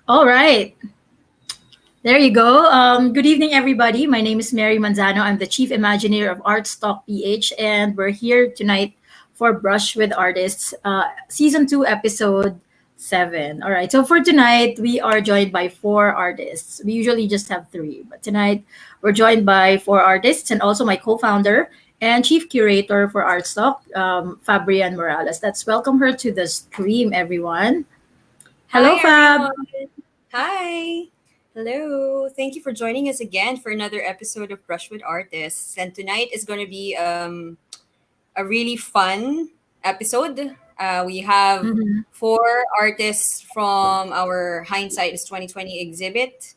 All right. There you go. Good evening, everybody. My name is Mary Manzano. I'm the Chief Imagineer of Artstock PH, and we're here tonight for Brush with Artists, Season 2, Episode 7. All right. So for tonight, we are joined by four artists. We usually just have three, but tonight we're joined by four artists and also my co founder and Chief Curator for Artstock, Fabrian Morales. Let's welcome her to the stream, everyone. Hello, Hi, Fab. everyone. Hi. Hello. Thank you for joining us again for another episode of Brush with Artists. And tonight is going to be a really fun episode. We have Mhm. four artists from our Hindsight is 2020 exhibit.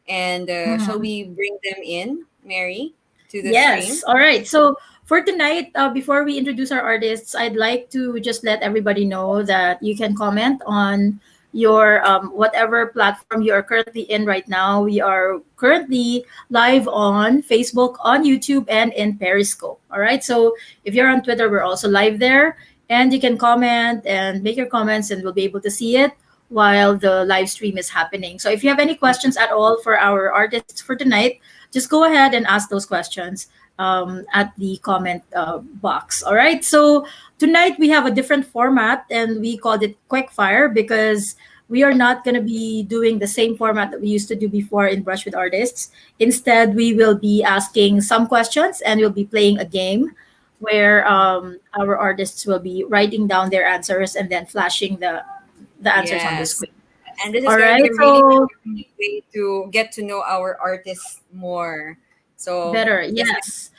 And shall Mhm. we bring them in, Mary, to the Yes. stream? All right. So for tonight, before we introduce our artists, I'd like to just let everybody know that you can comment on your whatever platform you are currently in right now. We are currently live on Facebook, on YouTube, and in Periscope. All right. So if you're on Twitter, we're also live there, and you can comment and make your comments, and we'll be able to see it while the live stream is happening. So if you have any questions at all for our artists for tonight, just go ahead and ask those questions at the comment box. All right. So tonight we have a different format and we called it Quickfire because we are not going to be doing the same format that we used to do before in Brush with Artists. Instead, we will be asking some questions and we'll be playing a game where our artists will be writing down their answers and then flashing the answers on the Yes. screen. And this is All going to right. be a really So great way to get to know our artists more. So, better, yes, yes.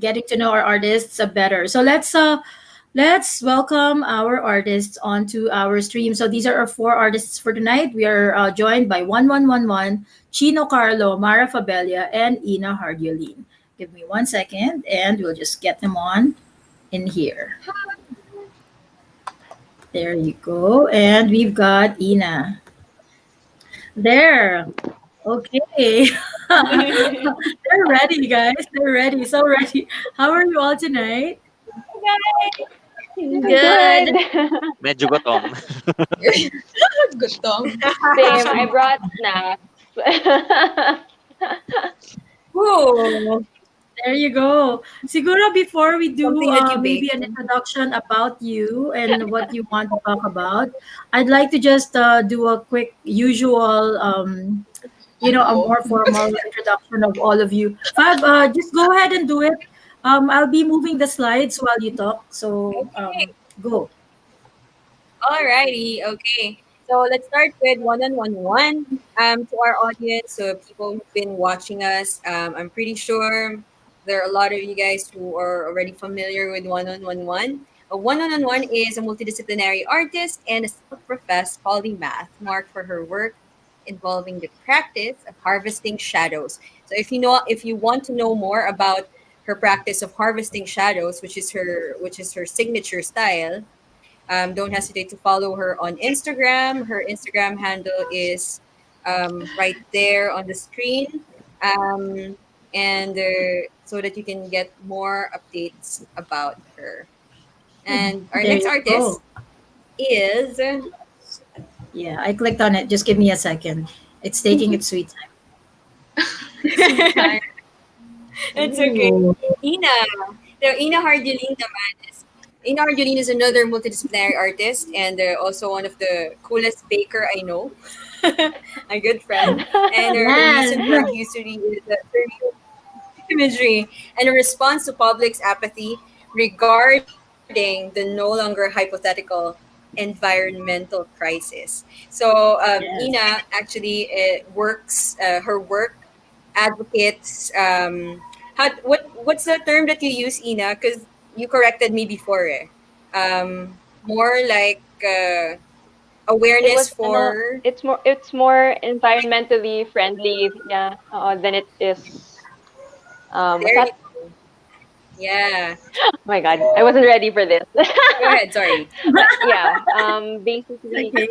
Getting to know our artists better. So let's welcome our artists onto our stream. So these are our four artists for tonight. We are joined by 1111, Chino Carlo, Mara Fabelia, and Ina Hardiolin. Give me 1 second and we'll just get them on in here. There you go. And we've got Ina. There. Okay. They're ready, guys. They're ready. So ready. How are you all tonight? Good. Good. Medyo gutom. gutom. Same. I brought snacks. Ooh, There you go. Siguro before we do something that you maybe bake. an introduction about you and what you want to talk about, I'd like to just do a quick usual, a more formal introduction of all of you. Fab, just go ahead and do it. I'll be moving the slides while you talk. So Okay. go. Alrighty. Okay. So let's start with one. To our audience, so people who've been watching us, I'm pretty sure there are a lot of you guys who are already familiar with one. A one is a multidisciplinary artist and a self-professed polymath marked for her work involving the practice of harvesting shadows. So if you want to know more about her practice of harvesting shadows, which is her signature style, don't hesitate to follow her on Instagram. Her Instagram handle is right there on the screen. Um, and so that you can get more updates about her. And our There next you go. artist is Yeah, I clicked on it. Just give me a second. It's taking its sweet time. sweet time. It's okay. Ooh. Ina. So Ina Hardulin naman is Ina Hardulin is another multidisciplinary artist and also one of the coolest baker I know. A good friend. And her Yes. recent work used to be with the surreal imagery and a response to public's apathy regarding the no longer hypothetical environmental crisis. So Yes. Ina actually works her work advocates what's the term that you use, Ina, because you corrected me before, eh? More like It awareness was for it's more environmentally friendly, yeah, than it is. What's there you that? go. Yeah, Oh my God, I wasn't ready for this. go ahead, sorry. But yeah, basically, Okay.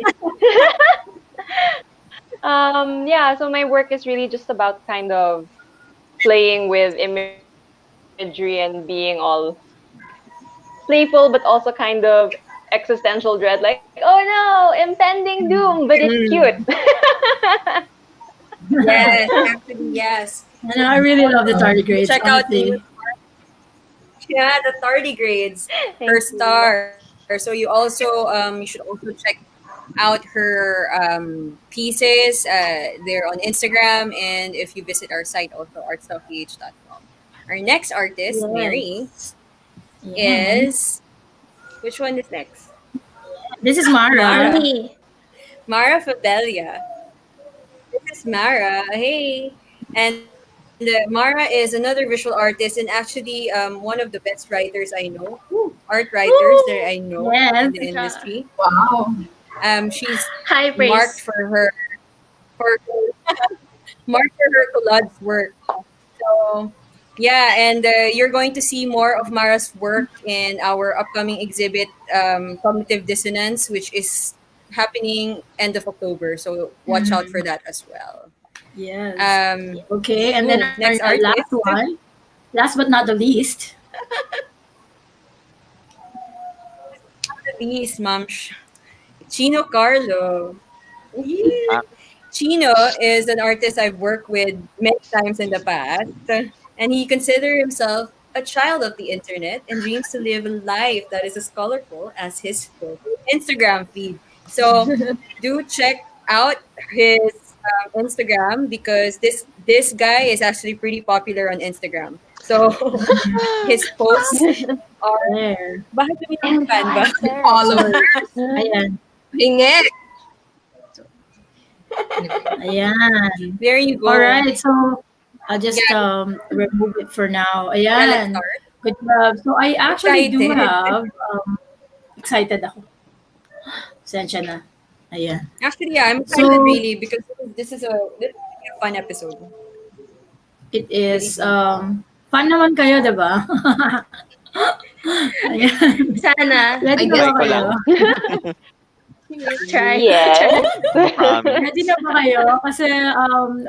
yeah. So my work is really just about kind of playing with imagery and being all playful, but also kind of existential dread. Like, oh, Oh no, impending doom, but it's cute. Mm. Yes, actually, yes. And So I really love the you tardigrades, check out the honestly. yeah, the tardigrades, her Thank you. star. So you also you should also check out her pieces. They're on Instagram, and if you visit our site also artstyleph.com. Our next artist, Mary, Yes. Yeah. is which one is next? This is Mara. Mara. Me. Mara Fabelia. This is Mara. Hey. And Mara is another visual artist and actually one of the best writers I know, art writers that I Woo! know in the Yes. Yeah. industry. Wow. She's High marked praise. for marked for her collage work. So yeah, and you're going to see more of Mara's work in our upcoming exhibit, Cognitive Dissonance, which is happening end of October. So watch out for Mhm. that as well. Yes. Um, Okay. And then our next last artist, one, last but not the least. please, Mom, Chino Carlo. Ah, Yee. Chino is an artist I've worked with many times in the past, and he considers himself a child of the internet and dreams to live a life that is as colorful as his filtered Instagram feed. So, do check out his Instagram because this guy is actually pretty popular on Instagram. So, his posts are There. bakit lumilangan ba? Influencer. Follow. So, ayan. Hingi. Ayan. There you All go. right. So I'll just Yeah, remove it for now. yeah, let's Ayan. start. Good job. So I actually do Excited. have excited ako. Sensya na. Ayan. Actually, yeah, I'm excited So really because this is really a fun episode. it Really is fun. fun naman kayo, 'di ba? Ayan. Sana. Ready I na guess ba try ko kayo? lang. Try. Yes. Try. Promise. Ready na ba kayo? Kasi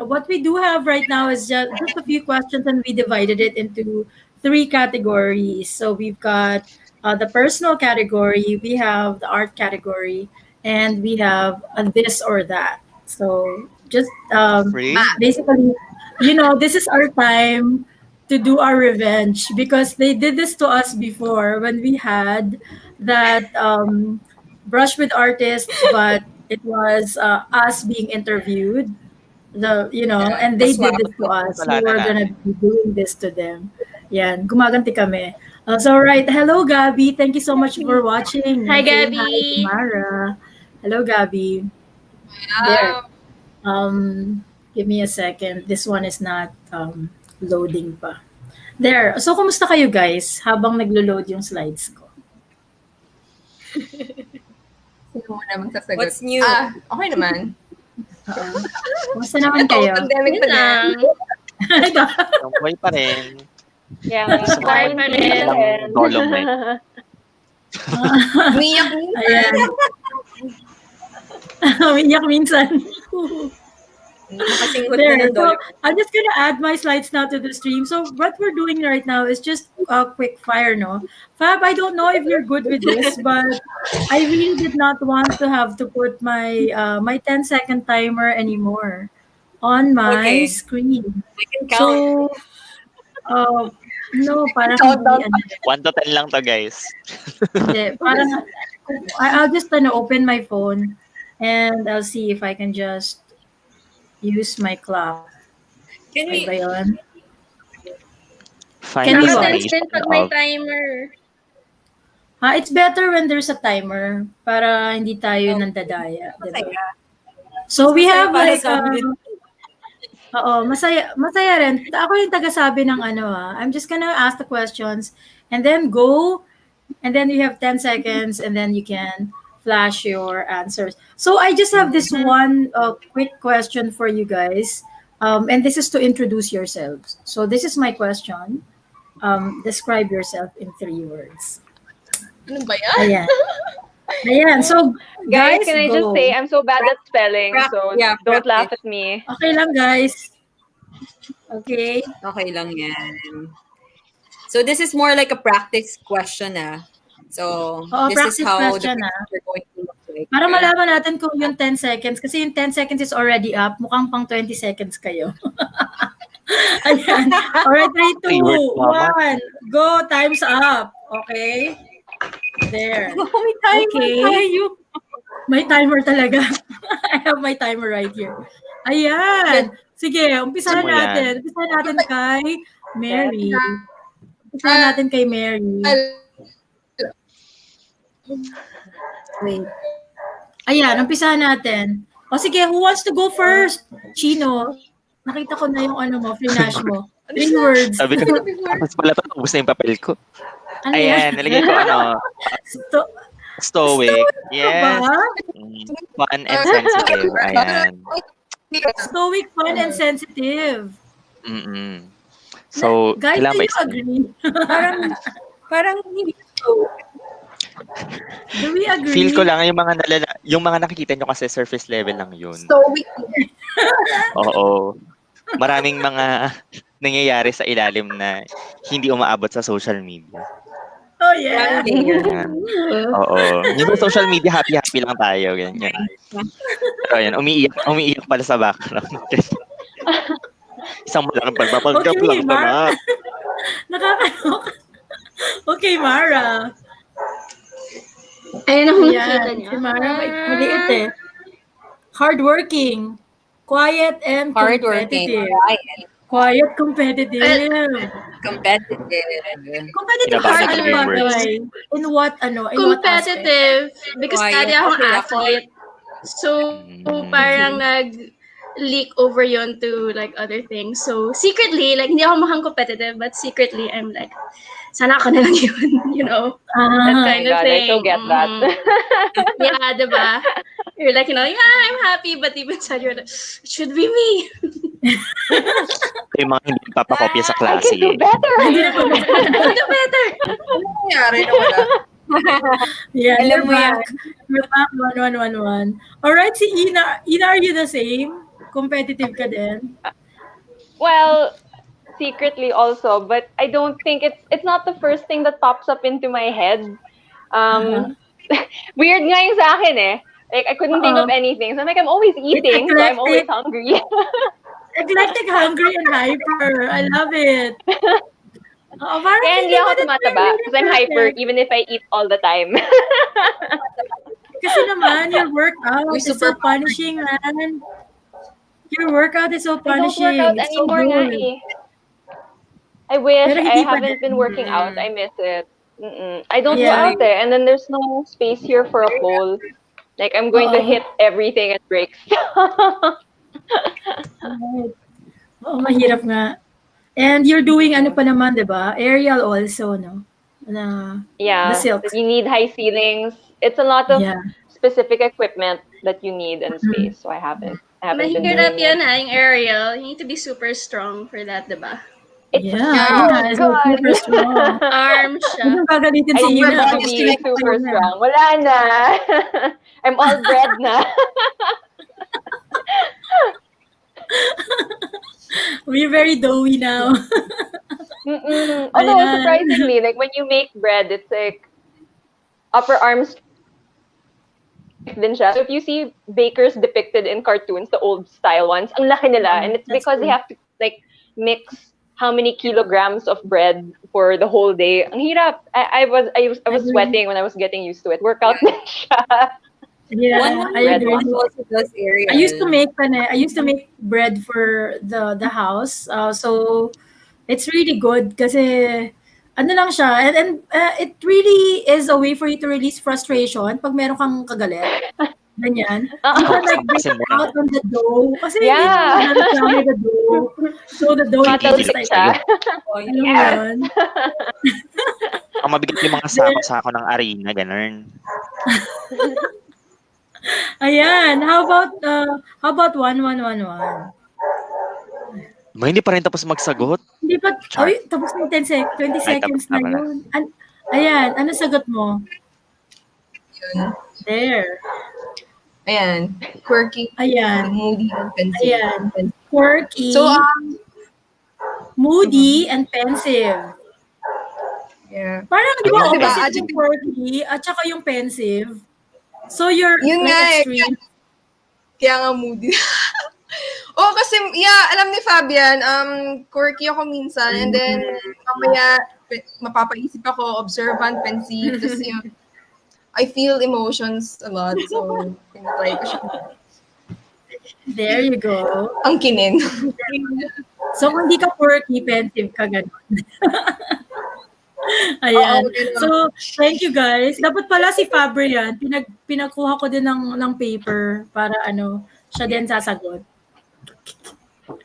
what we do have right now is just a few questions and we divided it into three categories. So we've got the personal category, we have the art category, and we have a this or that. So just Free? basically, this is our time to do our revenge because they did this to us before when we had that brush with artists, but it was us being interviewed. Yeah, And they did paswap. this to us. We Kasalanan were gonna namin. be doing this to them. Yan, gumaganti kami. So, right. Hello, Gabby. Thank you so much for watching Hi, and saying hi to Gabby. Mara. Hello, Gabby. There. Give me a second. This one is not loading pa. There. So, kumusta kayo guys habang naglo-load yung slides ko? Sino muna magsasagot? What's new? Okay naman. Oo. Kumusta naman Ito, kayo? pandemic Yun pa din. lang. Yung buhay pa rin. Yeah, Gusto ko Try pa quarantine rin. pa rin. ng Dolomite. Umiyak minsan. Ayan. Umiyak minsan. Hindi makasinghot na There. ng So dollar. I'm just gonna add my slides now to the stream. So what we're doing right now is just a quick fire, no? Fab, I don't know if you're good with this, but I really did not want to have to put my 10-second timer anymore on my Okay, screen. I can count. So uh, no, parang hindi Countdown. 1 to 10 lang to, guys. hindi, parang I'll just open my phone and I'll see if I can just use my clock. Can Okay ba we? yun? Find Can the we what? Nakaka-tension pag may of timer. It's better when there's a timer para hindi tayo Oh, nandadaya, di ba? masaya. So Mas we masaya have para like sa amin. masaya rin. Ako yung taga-sabi ng I'm just gonna ask the questions and then go and then you have 10 seconds and then you can flash your answers. So I just have this one quick question for you guys. And this is to introduce yourselves. So this is my question. Describe yourself in 3 words. Ano ba yan? Ayan. Ayan. So, Guys, guys, can I just go. say I'm so bad at spelling, so Yeah, don't laugh practice. at me. Okay lang, guys. Okay. Okay lang yan. So this is more like a practice question, ah. So Oo, this is practice how the question questions are going to look like. Para malaman natin kung yung 10 seconds, kasi yung 10 seconds is already up, mukhang pang 20 seconds kayo. Ayan. Alright, 3, 2, Keyword, mama. 1. Go, time's up. Okay? There. May timer Okay. tayo. May timer talaga. I have my timer right here. Ayan. Sige, umpisahan Simulan. natin. Umpisahan natin kay Mary. Umpisahan natin kay Mary. Wait. Ayan, umpisahan natin. O sige, who wants to go first? Chino. Nakita ko na yung mo, flash mo. 3 words. Sabi ko, tapos pala ito, ubus na yung papel ko. Ano Ayan, nalagay ko stoic. Yes. Ba? Fun and sensitive. Ayan. Stoic, fun, and sensitive. Mm-mm. So, Guys, do kailangan you agree? Parang hindi ko. Do we agree? Feel ko lang yung mga nakikita nyo kasi surface level lang yun. Stoic. Oo. Maraming mga nangyayari sa ilalim na hindi umaabot sa social media. Oh, yeah. Ayan. Oo. Yung social media, happy-happy lang tayo. Ganyan. Pero ayan, umiiyak pala sa background. Isang malaking pagpapanggap Okay, lang Mar. naman. Nakakaloka. Okay, Mara. Ayun ako nakita Ayan. niya. Si Mara, maliit eh. Hardworking. Quiet and Hardworking. competitive. Quiet. Quiet, competitive. Competitive. Competitive Kinabahan sa ako ng words. bagay. In what, in what aspect? Competitive. Because Quiet. dati akong Okay, athlete. So, parang nag-leak over yon to like other things. So, secretly, like, hindi ako mukhang competitive, but secretly, I'm like, sana ako na lang yun, you know? That Ah, kind Oh my of God, I thing. so get that. Yeah, diba? You're like, yeah, I'm happy, but deep inside, you're like, it should be me. Yung mga hindi papakopya sa I klase. can do better. Do better. Ano nangyari na wala? yeah, Alam you're mo back. You're back, 1111. Alright, si Ina. Ina, are you the same? Competitive ka din? Well, secretly also, but I don't think it's not the first thing that pops up into my head. Weird nga yung sa akin eh. Like, I couldn't think of anything. So I'm like, I'm always eating, so I'm always hungry. Eclectic, hungry, and hyper. I love it. Parang Kaya hindi feeling ako ko din tumataba very because I'm hyper perfect. even if I eat all the time. Kasi naman, your workout Uy, is so super punishing, man. Your workout is so I don't punishing. work out It's so anymore nga good. eh. I wish. Pero I hindi pa haven't din. been working out. I miss it. I don't go Yeah. out there, and then there's no space here for a pole. Like, I'm going to hit everything and break stuff. Right. Oo, mahirap nga. And you're doing ano pa naman, di ba? Aerial also, no? Na, the Yeah, silks. you need high ceilings. It's a lot of Yeah. specific equipment that you need and space. So I haven't been Mahirap doing yan it. yung aerial. You need to be super strong for that, diba? It's Yeah, it's God. super strong. Arm siya. Anong gagalitin I si used Ina? to be super strong. Wala na. I'm all bred na. We're very doughy now. Although, Ayan. surprisingly, like when you make bread, it's like upper arm strength din siya. So if you see bakers depicted in cartoons, the old style ones, ang laki nila. And it's That's because they true. have to like mix how many kilograms of bread for the whole day. Ang hirap. I was sweating when I was getting used to it. Workout din siya. Yeah, I agree. One also does aerial. I used to make bread for the house. So it's really good kasi ano lang siya and it really is a way for you to release frustration pag meron kang kagalit. Ganyan. You can like break it out on the dough. Kasi Yeah. hindi mo naman the dough. So the dough Matal is like, siya. alam mo yun? Ang mabigat yung mga sako-sako ng arena, ganun. Ayan. How about 1111? Hindi pa rin tapos magsagot. Hindi pa, ay, tapos na 20 Ay, seconds tapos na na pala. yun. Ayan, ano sagot mo? Yun. There. Ayan. Quirky. Ayan. Moody and pensive. Ayan. Quirky, So, moody, and pensive. yeah. Parang, di ba, Diba, opposite yung quirky at saka yung pensive. So you're Yun like nga eh. extreme. Kaya nga moody. Kasi, alam ni Fabian, quirky ako minsan, and then, mamaya, mapapaisip ako, observant, pensive, tapos yun, I feel emotions a lot, so, tinatry ko siya. There you go. Ang kinin. So, hindi ka quirky, pensive ka ganun. Ayan. So, thank you guys. Dapat pala si Fabri yan. Pinagkuha ko din ng paper para siya din sasagot.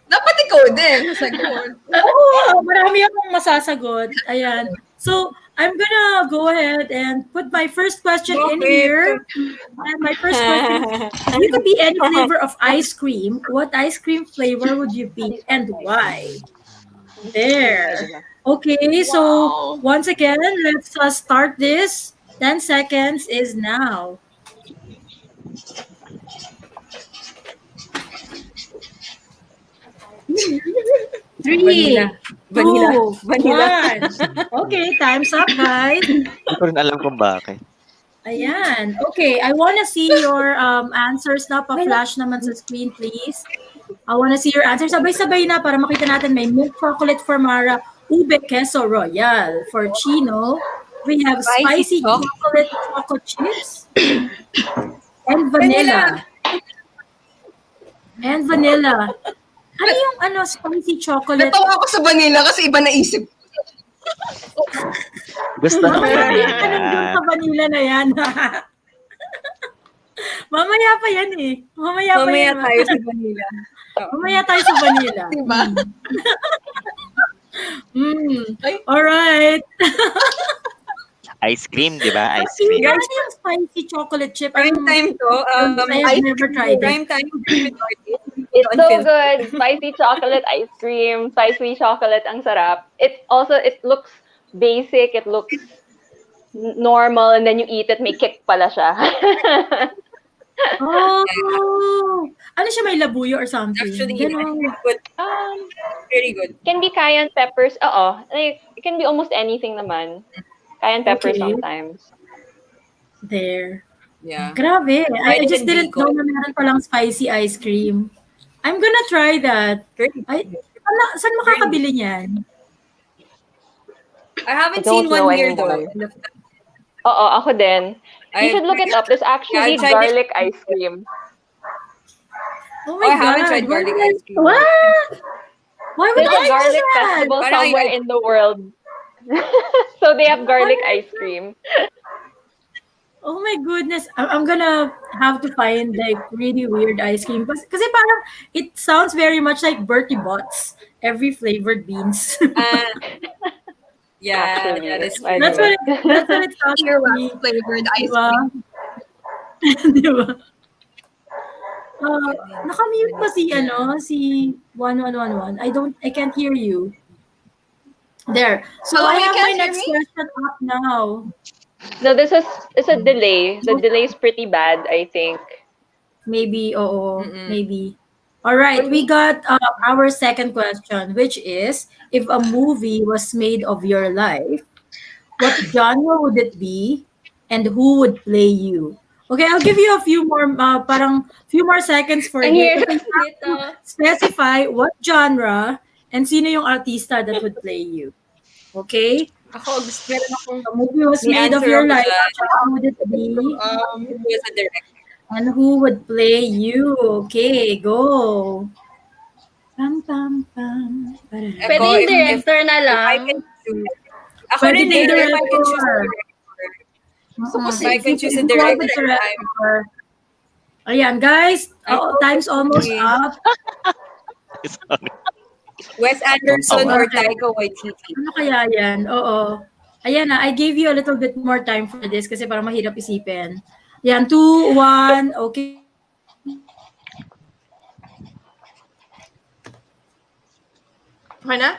Dapat ikaw din, sasagot. Oo, marami akong masasagot. Ayan. So, I'm gonna go ahead and put my first question in here. And my first question is, if you could be any flavor of ice cream, what ice cream flavor would you be and why? There. Okay, so once again, let's start this. 10 seconds is now. Three, Vanilla. two, Vanilla. one. Okay, time's up, guys. Hindi ko rin alam kung bakit. Ayan. Okay, I wanna see your answers na. Pa-flash naman sa screen, please. I wanna see your answers. Sabay-sabay na para makita natin. May milk chocolate for Mara, ube queso royal. For Chino, we have spicy chocolate choco chips and vanilla. And vanilla. Ano yung spicy chocolate? Natawa ako sa vanilla kasi iba naisip. Gusto ko Mamaya na. ka nandun sa vanilla na yan. Mamaya pa yan eh. Mamaya tayo sa vanilla. Mamaya tayo sa vanilla. Diba? Alright. Ice cream, di ba? Ice cream. Ano yung spicy chocolate chip? Prime time to. I've never tried it. Prime time. It's so good. Spicy chocolate ice cream, spicy chocolate, ang sarap. It looks basic, it looks normal, and then you eat it, may kick pala siya. Oh! Ano siya, may labuyo or something? Actually, Ganun. good. Very good. Can be cayenne peppers. Like, it can be almost anything naman. Cayenne peppers Okay. sometimes. There. Yeah. Grabe. I Fried just and didn't know bacon. na meron palang spicy ice cream. I'm gonna try that. Saan makakabili niyan? I haven't I don't seen know one here anymore. though. Ako din. You should look it up. There's actually I've tried it. garlic ice cream. Oh I my haven't God. tried garlic ice cream. What? Why would There's I a do garlic that? festival Parang somewhere in the world. So they have garlic ice cream. Oh my goodness. I'm gonna have to find like really weird ice cream. Kasi parang it sounds very much like Bertie Bott's. Every flavored beans. Yeah, Actually, that's I that's know. what it sounds like. Flavored ice Diba? cream. Diba? Nakamute pa si 1111. I can't hear you. There. So Hello, I you have my can't hear next me? question up now. No, it's a delay. The delay is pretty bad, I think. Maybe, maybe. All right, we got our second question, which is, if a movie was made of your life, what genre would it be, and who would play you? Okay, I'll give you a few more, parang few more seconds for And you. here, You have to specify what genre and sino yung artista that would play you. Okay? Ako, gusto meron akong The movie was may made of answer your ako life. dyan. How would it be? who is a director. And who would play you? Okay, go. Pam, pam, pam. Para. pwede yung director na If I lang. can choose. Ako Pwede rin din if I can choose a director. director. So, if I can choose a director, Ayan, guys. Time's almost Okay. up. Sorry. Wes Anderson Oh, or okay. Taika Waititi. Ano kaya yan? Oo. Ayan na, I gave you a little bit more time for this kasi parang mahirap isipin. Yan, 2, 1, okay. Okay na?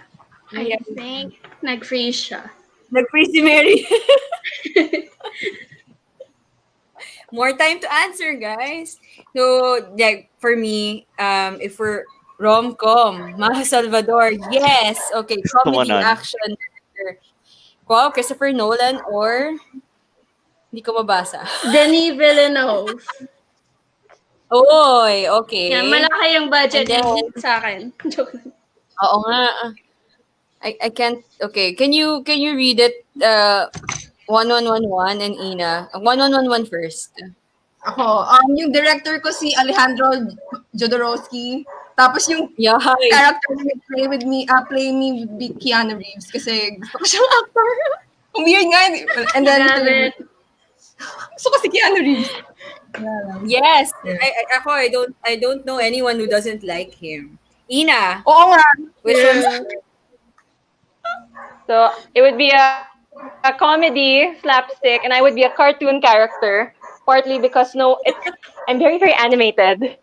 I think nag-freeze siya. Nag-freeze si Mary. More time to answer, guys. So, yeah, for me, if we're rom-com, Maha Salvador, yes. Okay, comedy, Come on. action. Wow, Christopher Nolan or Hindi ko mabasa. Denis Villeneuve. Oy, okay. Yan, malaki yung budget And then- mo sa akin. Joke lang. Oo nga. I can't. Okay, can you read it? 1111 and Ina. 1111 first. Ako, yung director ko si Alejandro Jodorowsky. Tapos yung Yeah. character niya play me with Keanu Reeves kasi gusto ko siyang actor. Ang weird nga. And then, Grabe. gusto ko si Keanu Reeves. Yes. I don't know anyone who doesn't like him. Ina, Oo nga. which Yeah. one's So it would be a comedy slapstick, and I would be a cartoon character. Partly because I'm very very animated,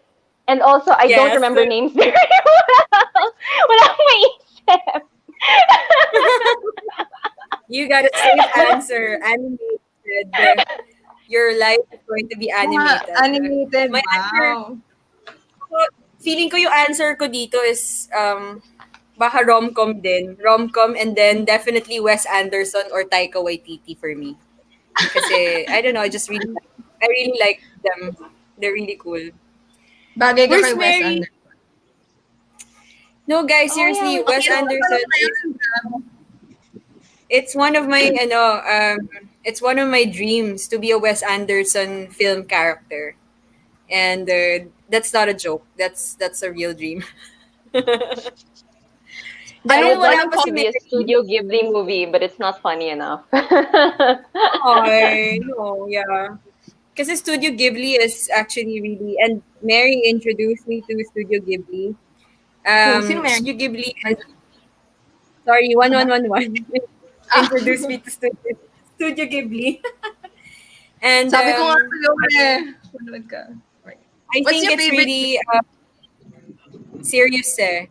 and also I don't Yes. remember names very well. Wala akong maisip. You got a safe answer. Animated. Your life is going to be animated. Animated. My Wow. Feeling ko yung answer ko dito is baka rom-com din. Rom-com and then definitely Wes Anderson or Taika Waititi for me. Kasi, I don't know, I really like them. They're really cool. Bagay ka Where's kay Wes Mary? Anderson. No, guys, seriously, Wes Anderson it's one of my it's one of my dreams to be a Wes Anderson film character. And that's not a joke. That's a real dream. I Dahil would like wala it pa to si be a Mary. Studio Ghibli movie, but it's not funny enough. Ay, no, yeah. Kasi Studio Ghibli is actually really, and Mary introduced me to Studio Ghibli. Sino Mary? Studio Ghibli is, sorry, 1111. Introduced me to Studio Ghibli. And Sabi ko nga sa'yo manood ka. I What's think your it's favorite- really serious eh.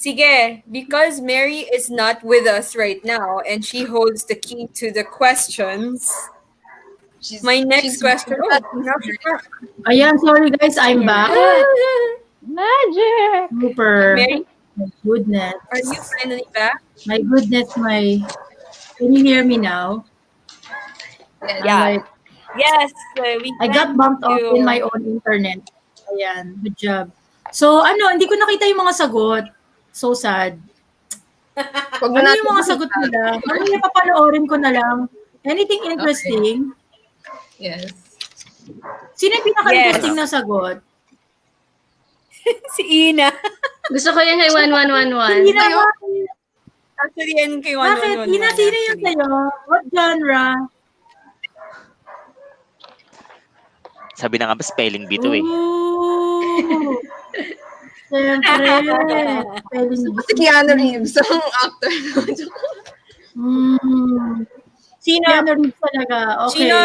Sige, because Mary is not with us right now and she holds the key to the questions. My next question. Oh, now she's back. Ayan, sorry guys, I'm back. Magic. Super. Mary, My goodness. are you finally back? My goodness, Can you hear me now? Yes. Yeah. Like, Yes, we I got can bumped off do- in my own internet. Ayan, good job. So, hindi ko nakita yung mga sagot. So sad. Huwag Ano na yung mga sagot nila? Mamaya papanoorin ko na lang. Anything interesting? Yes. Sino yung pinaka-interesting na sagot? Si Ina. Gusto ko yung kay 1111. Hindi na ba? Actually, yan kay Bakit? 1111. Ina, sino yung actually. sa'yo? What genre? Sabi na nga ba, spelling bee to eh. Ooh. Siyempre. Spelling bee. Si Keanu Reeves, ang actor. Sino? Keanu Reeves talaga. Okay. Sino?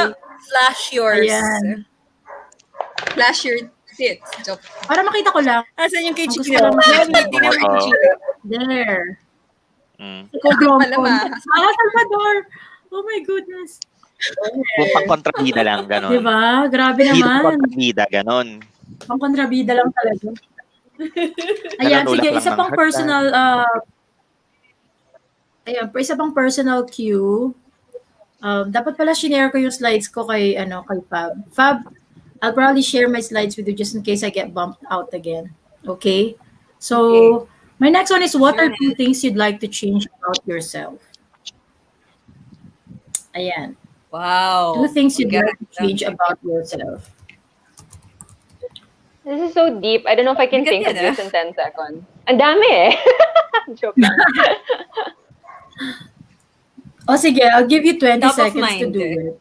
Flash yours. Ayan. Flash your tits. Joke. Para makita ko lang. Asan yung kay Ang gusto Chino? ko lang Mary, tingnan mo yung Oo. Chino. There. Mm. Pala ma. Salvador. Oh my goodness. Kung pang-kontrabida lang, gano'n. Diba? Grabe Hero naman. kontrabida, gano'n. Pang kontrabida lang talaga. Ayan, Nanunulak sige, lang isa ng pang hagdan. personal, isa pang personal cue. Dapat pala share ko yung slides ko kay Fab. Fab, I'll probably share my slides with you just in case I get bumped out again. Okay? So, my next one is, what are two things you'd like to change about yourself? Ayan. Wow. Two things you'd Okay. like to change about yourself. This is so deep. I don't know if I can Bigat think of yan, this in 10 seconds. Ang dami eh. Joke lang. O sige, I'll give you 20 Top of seconds to mind, do eh. it.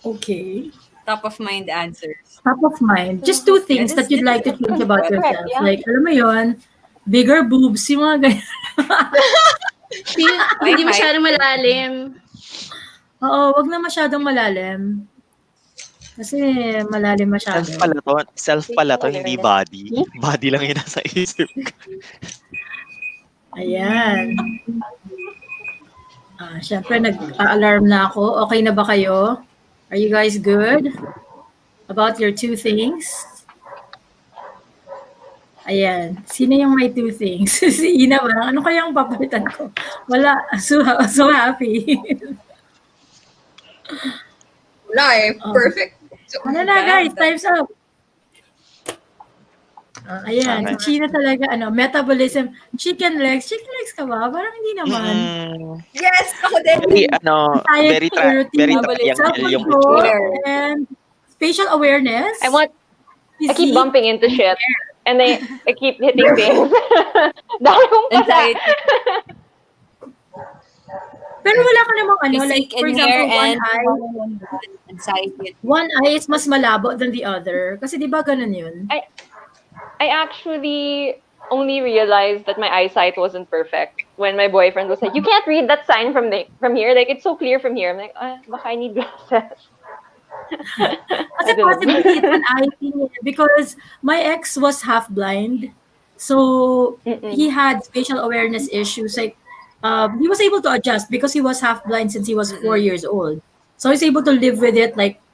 Okay. Top of mind answers. Top of mind. Just two things that you'd like to change about yourself. Yeah. Like, alam mo yun, bigger boobs, yung mga ganyan. Hindi masyadong malalim. Oo, wag na masyadong malalim. Kasi malalim masyado. Self pala to, hindi body. Body lang yun nasa isip ko. Ayan. Siyempre, nag-alarm na ako. Okay na ba kayo? Are you guys good about your two things? Ayan. Sino yung may two things? Si Ina ba? Ano kayang papalitan ko? Wala. So happy. Wala eh. Perfect. So, Ano na guys, time's up. Ayan, Okay. si China talaga, metabolism. Chicken legs ka ba? Parang hindi naman. yes, ako din. Very, Dietary very routine, triangle yung self-control, itsura ko. and spatial awareness. I keep physique, bumping into shit. And I keep hitting things. Dahil kong pasa. Anxiety. Pero wala ka namang like Physique for and hair example, and anxiety. one eye is mas malabo than the other. Kasi di ba ganun yun? I actually only realized that my eyesight wasn't perfect when my boyfriend was like, "You can't read that sign from here. Like it's so clear from here." I'm like, baka I need glasses. Kasi possibly it's an eye thing because my ex was half blind. So he had spatial awareness issues. Like he was able to adjust because he was half blind since he was 4 years old. So he's able to live with it like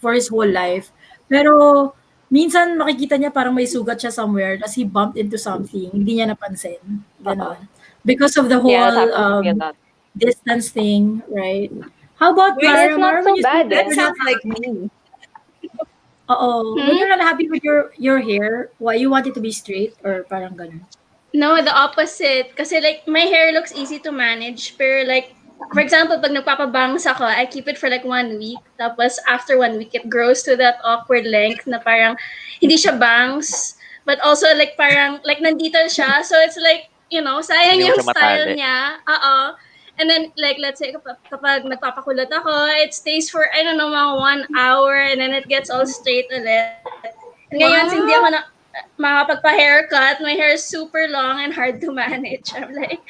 for his whole life. Pero minsan makikita niya parang may sugat siya somewhere as he bumped into something, hindi niya napansin. Ganon. Because of the whole distance thing, right? How about Mara? It's not so bad. That sounds like me. When you're not happy with your hair, why you want it to be straight or parang ganun? No, the opposite. Kasi like, my hair looks easy to manage. Pero like, for example, pag nagpapabangs ako, I keep it for like 1 week. Tapos after 1 week, it grows to that awkward length na parang hindi siya bangs. But also like parang, like nandito siya. So it's like, sayang Hindi mo yung siya style matali. niya. And then like, let's say, kapag nagpapakulot ako, it stays for, I don't know, mga 1 hour. And then it gets all straight ulit. And ngayon, hindi ako makapagpa-haircut. My hair is super long and hard to manage. I'm like,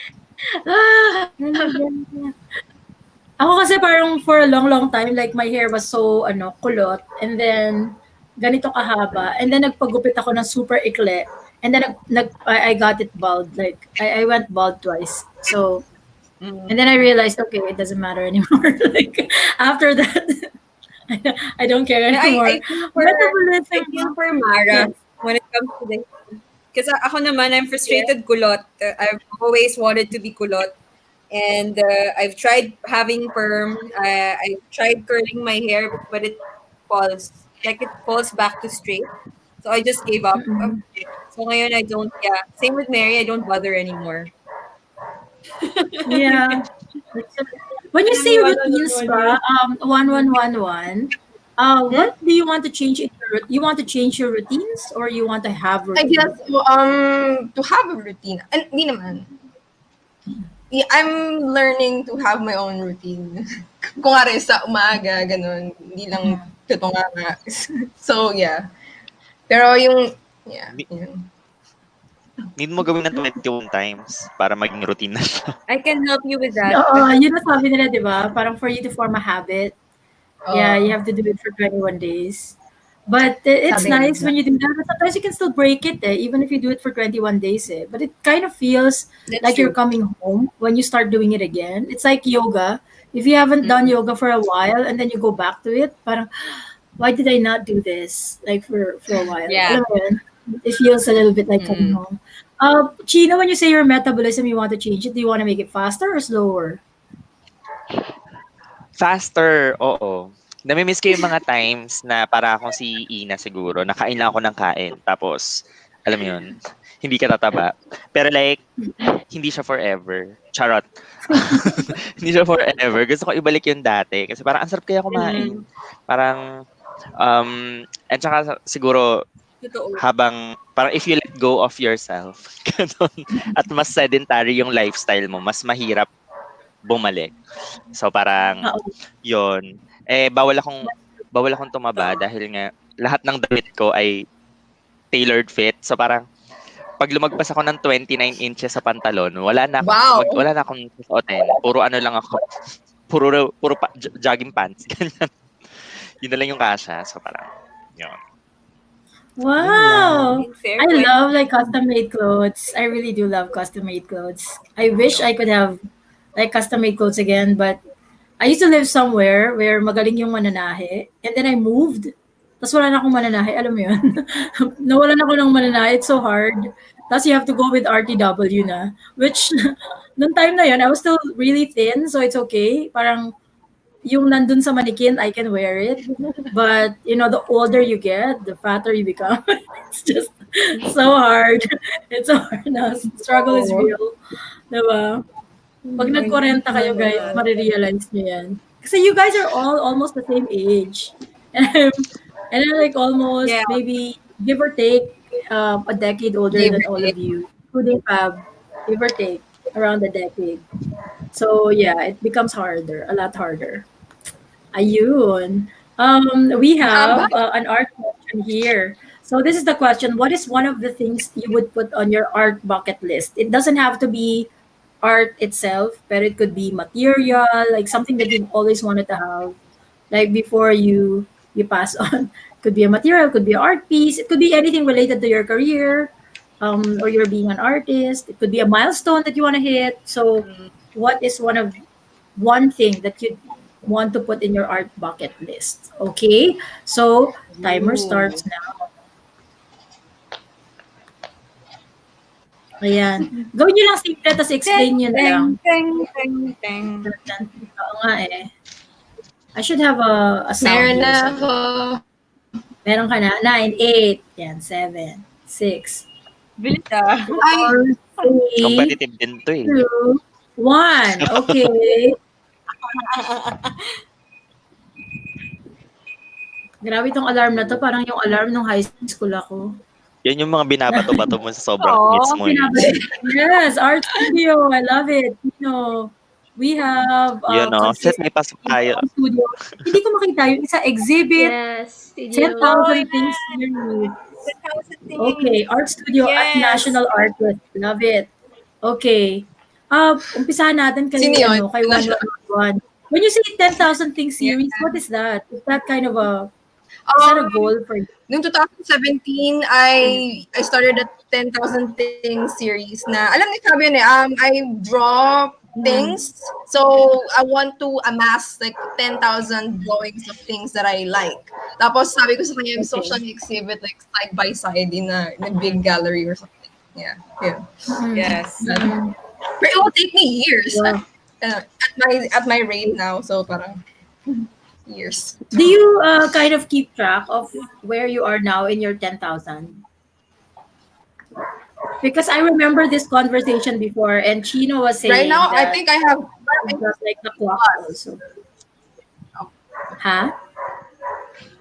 Ako kasi parang for a long time, like my hair was so kulot, and then ganito kahaba, and then nagpagupit ako ng super ikli, and then I got it bald, like I went bald twice. So and then I realized, okay, it doesn't matter anymore. Like after that, I don't care anymore. I feel for Mara when it comes to this. Kasi ako naman, I'm frustrated kulot. I've always wanted to be kulot. And I've tried having perm. I've tried curling my hair, but it falls back to straight. So I just gave up. So ngayon I don't, Same with Mary, I don't bother anymore. Yeah. When you say routines, ba, 1111, what do you want to change? You want to change your routines or you want to have I routines? guess, to have a routine. Hindi naman. Yeah, I'm learning to have my own routine. Kung nga rin sa umaga, ganun. Hindi lang ito nga. So, yeah. Pero yung, yun. Need mo gawin ng 21 times para maging routine na siya. I can help you with that. Yun ang sabi nila, di ba? Parang for you to form a habit, you have to do it for 21 days. But it's nice when you do that. But sometimes you can still break it, even if you do it for 21 days. But it kind of feels like you're coming home when you start doing it again. It's like yoga. If you haven't done yoga for a while and then you go back to it, parang, why did I not do this? Like for a while. Yeah. Alam mo yun? It feels a little bit like coming home. Chino, when you say your metabolism, you want to change it, do you want to make it faster or slower? Faster, oo. Namimiss ko yung mga times na para akong si Ina siguro, nakain lang ako ng kain. Tapos, alam mo yun, hindi ka tataba. Pero like, hindi siya forever. Charot. Hindi siya forever. Gusto ko ibalik yung dati. Kasi parang ang sarap kaya kumain. Parang, at saka siguro, habang, parang if you let go of yourself, ganun, at mas sedentary yung lifestyle mo, mas mahirap bumalik. So parang, yun. Bawal akong tumaba dahil nga lahat ng damit ko ay tailored fit. So parang pag lumagpas ako ng 29 inches sa pantalon, wala na akong susuotin. Puro ano lang ako. Puro jogging pants. Ganyan. Yun na lang yung kasha. So parang yun. Wow. I love like custom-made clothes. I really do love custom-made clothes. I wish I could have like custom-made clothes again, but I used to live somewhere where magaling yung mananahe. And then I moved. Tapos wala na akong mananahe. Alam mo yun? Nawalan ako ng mananahe. It's so hard. Tapos you have to go with RTW na. Which, noong time na yun, I was still really thin. So it's okay. Parang, yung nandun sa mannequin, I can wear it. But, the older you get, the fatter you become. It's just so hard. It's so hard na. Struggle is Oo. real. Diba? Pag nag-40 kayo, guys, Naman. marirealize nyo yan. Kasi you guys are all almost the same age. And I'm like almost Yeah. maybe give or take a decade older Give than or all take. of you, including Fab, give or take around a decade. So yeah, it becomes harder, a lot harder. Ayun. We Haba. have an art question here. So this is the question: what is one of the things you would put on your art bucket list? It doesn't have to be art itself, but it could be material, like something that you've always wanted to have, like before you pass on. Could be a material, could be an art piece, it could be anything related to your career, or you're being an artist. It could be a milestone that you want to hit. So, what is one thing that you want to put in your art bucket list? Okay, so timer starts Ooh. now. Ayan. Gawin nyo lang simple, tapos Teng, explain nyo na teng, lang. teng, teng, teng. Oo nga eh. I should have a sound Meron here. na So, ako. meron ka na. 9, 8, yan, 7, 6, Bilis ah. 4, 3, Competitive din to eh. 2, 1. Okay. Grabe itong alarm na to. Parang yung alarm nung high school ako. Yan yung mga binabato-bato mo sa sobrang Oo, hits mo eh. Yes, art studio. I love it. We have Yun no? Shit, consistent may pasok tayo. art studio. Hindi ko makita yung isa exhibit, Yes, studio. 10,000 things series. 10,000 things. Okay, art studio at Yes. National Artist. Love it. Okay. Umpisahan natin kay Sino yun? kay 111. When you say 10,000 things series, what is that? Is that kind of is that a goal for you? Noong 2017, I started a 10,000 things series na, alam ni Fabio I draw things. So, I want to amass like 10,000 drawings of things that I like. Tapos, sabi ko sa kanya, gusto ko siyang exhibit like side by side in a big gallery or something. Yeah. Yes. But it will take me years Wow. at my rate now. So, parang years. Do you kind of keep track of where you are now in your 10,000? Because I remember this conversation before, and Chino was saying Right now, I that think I have it was like the clock also. Huh?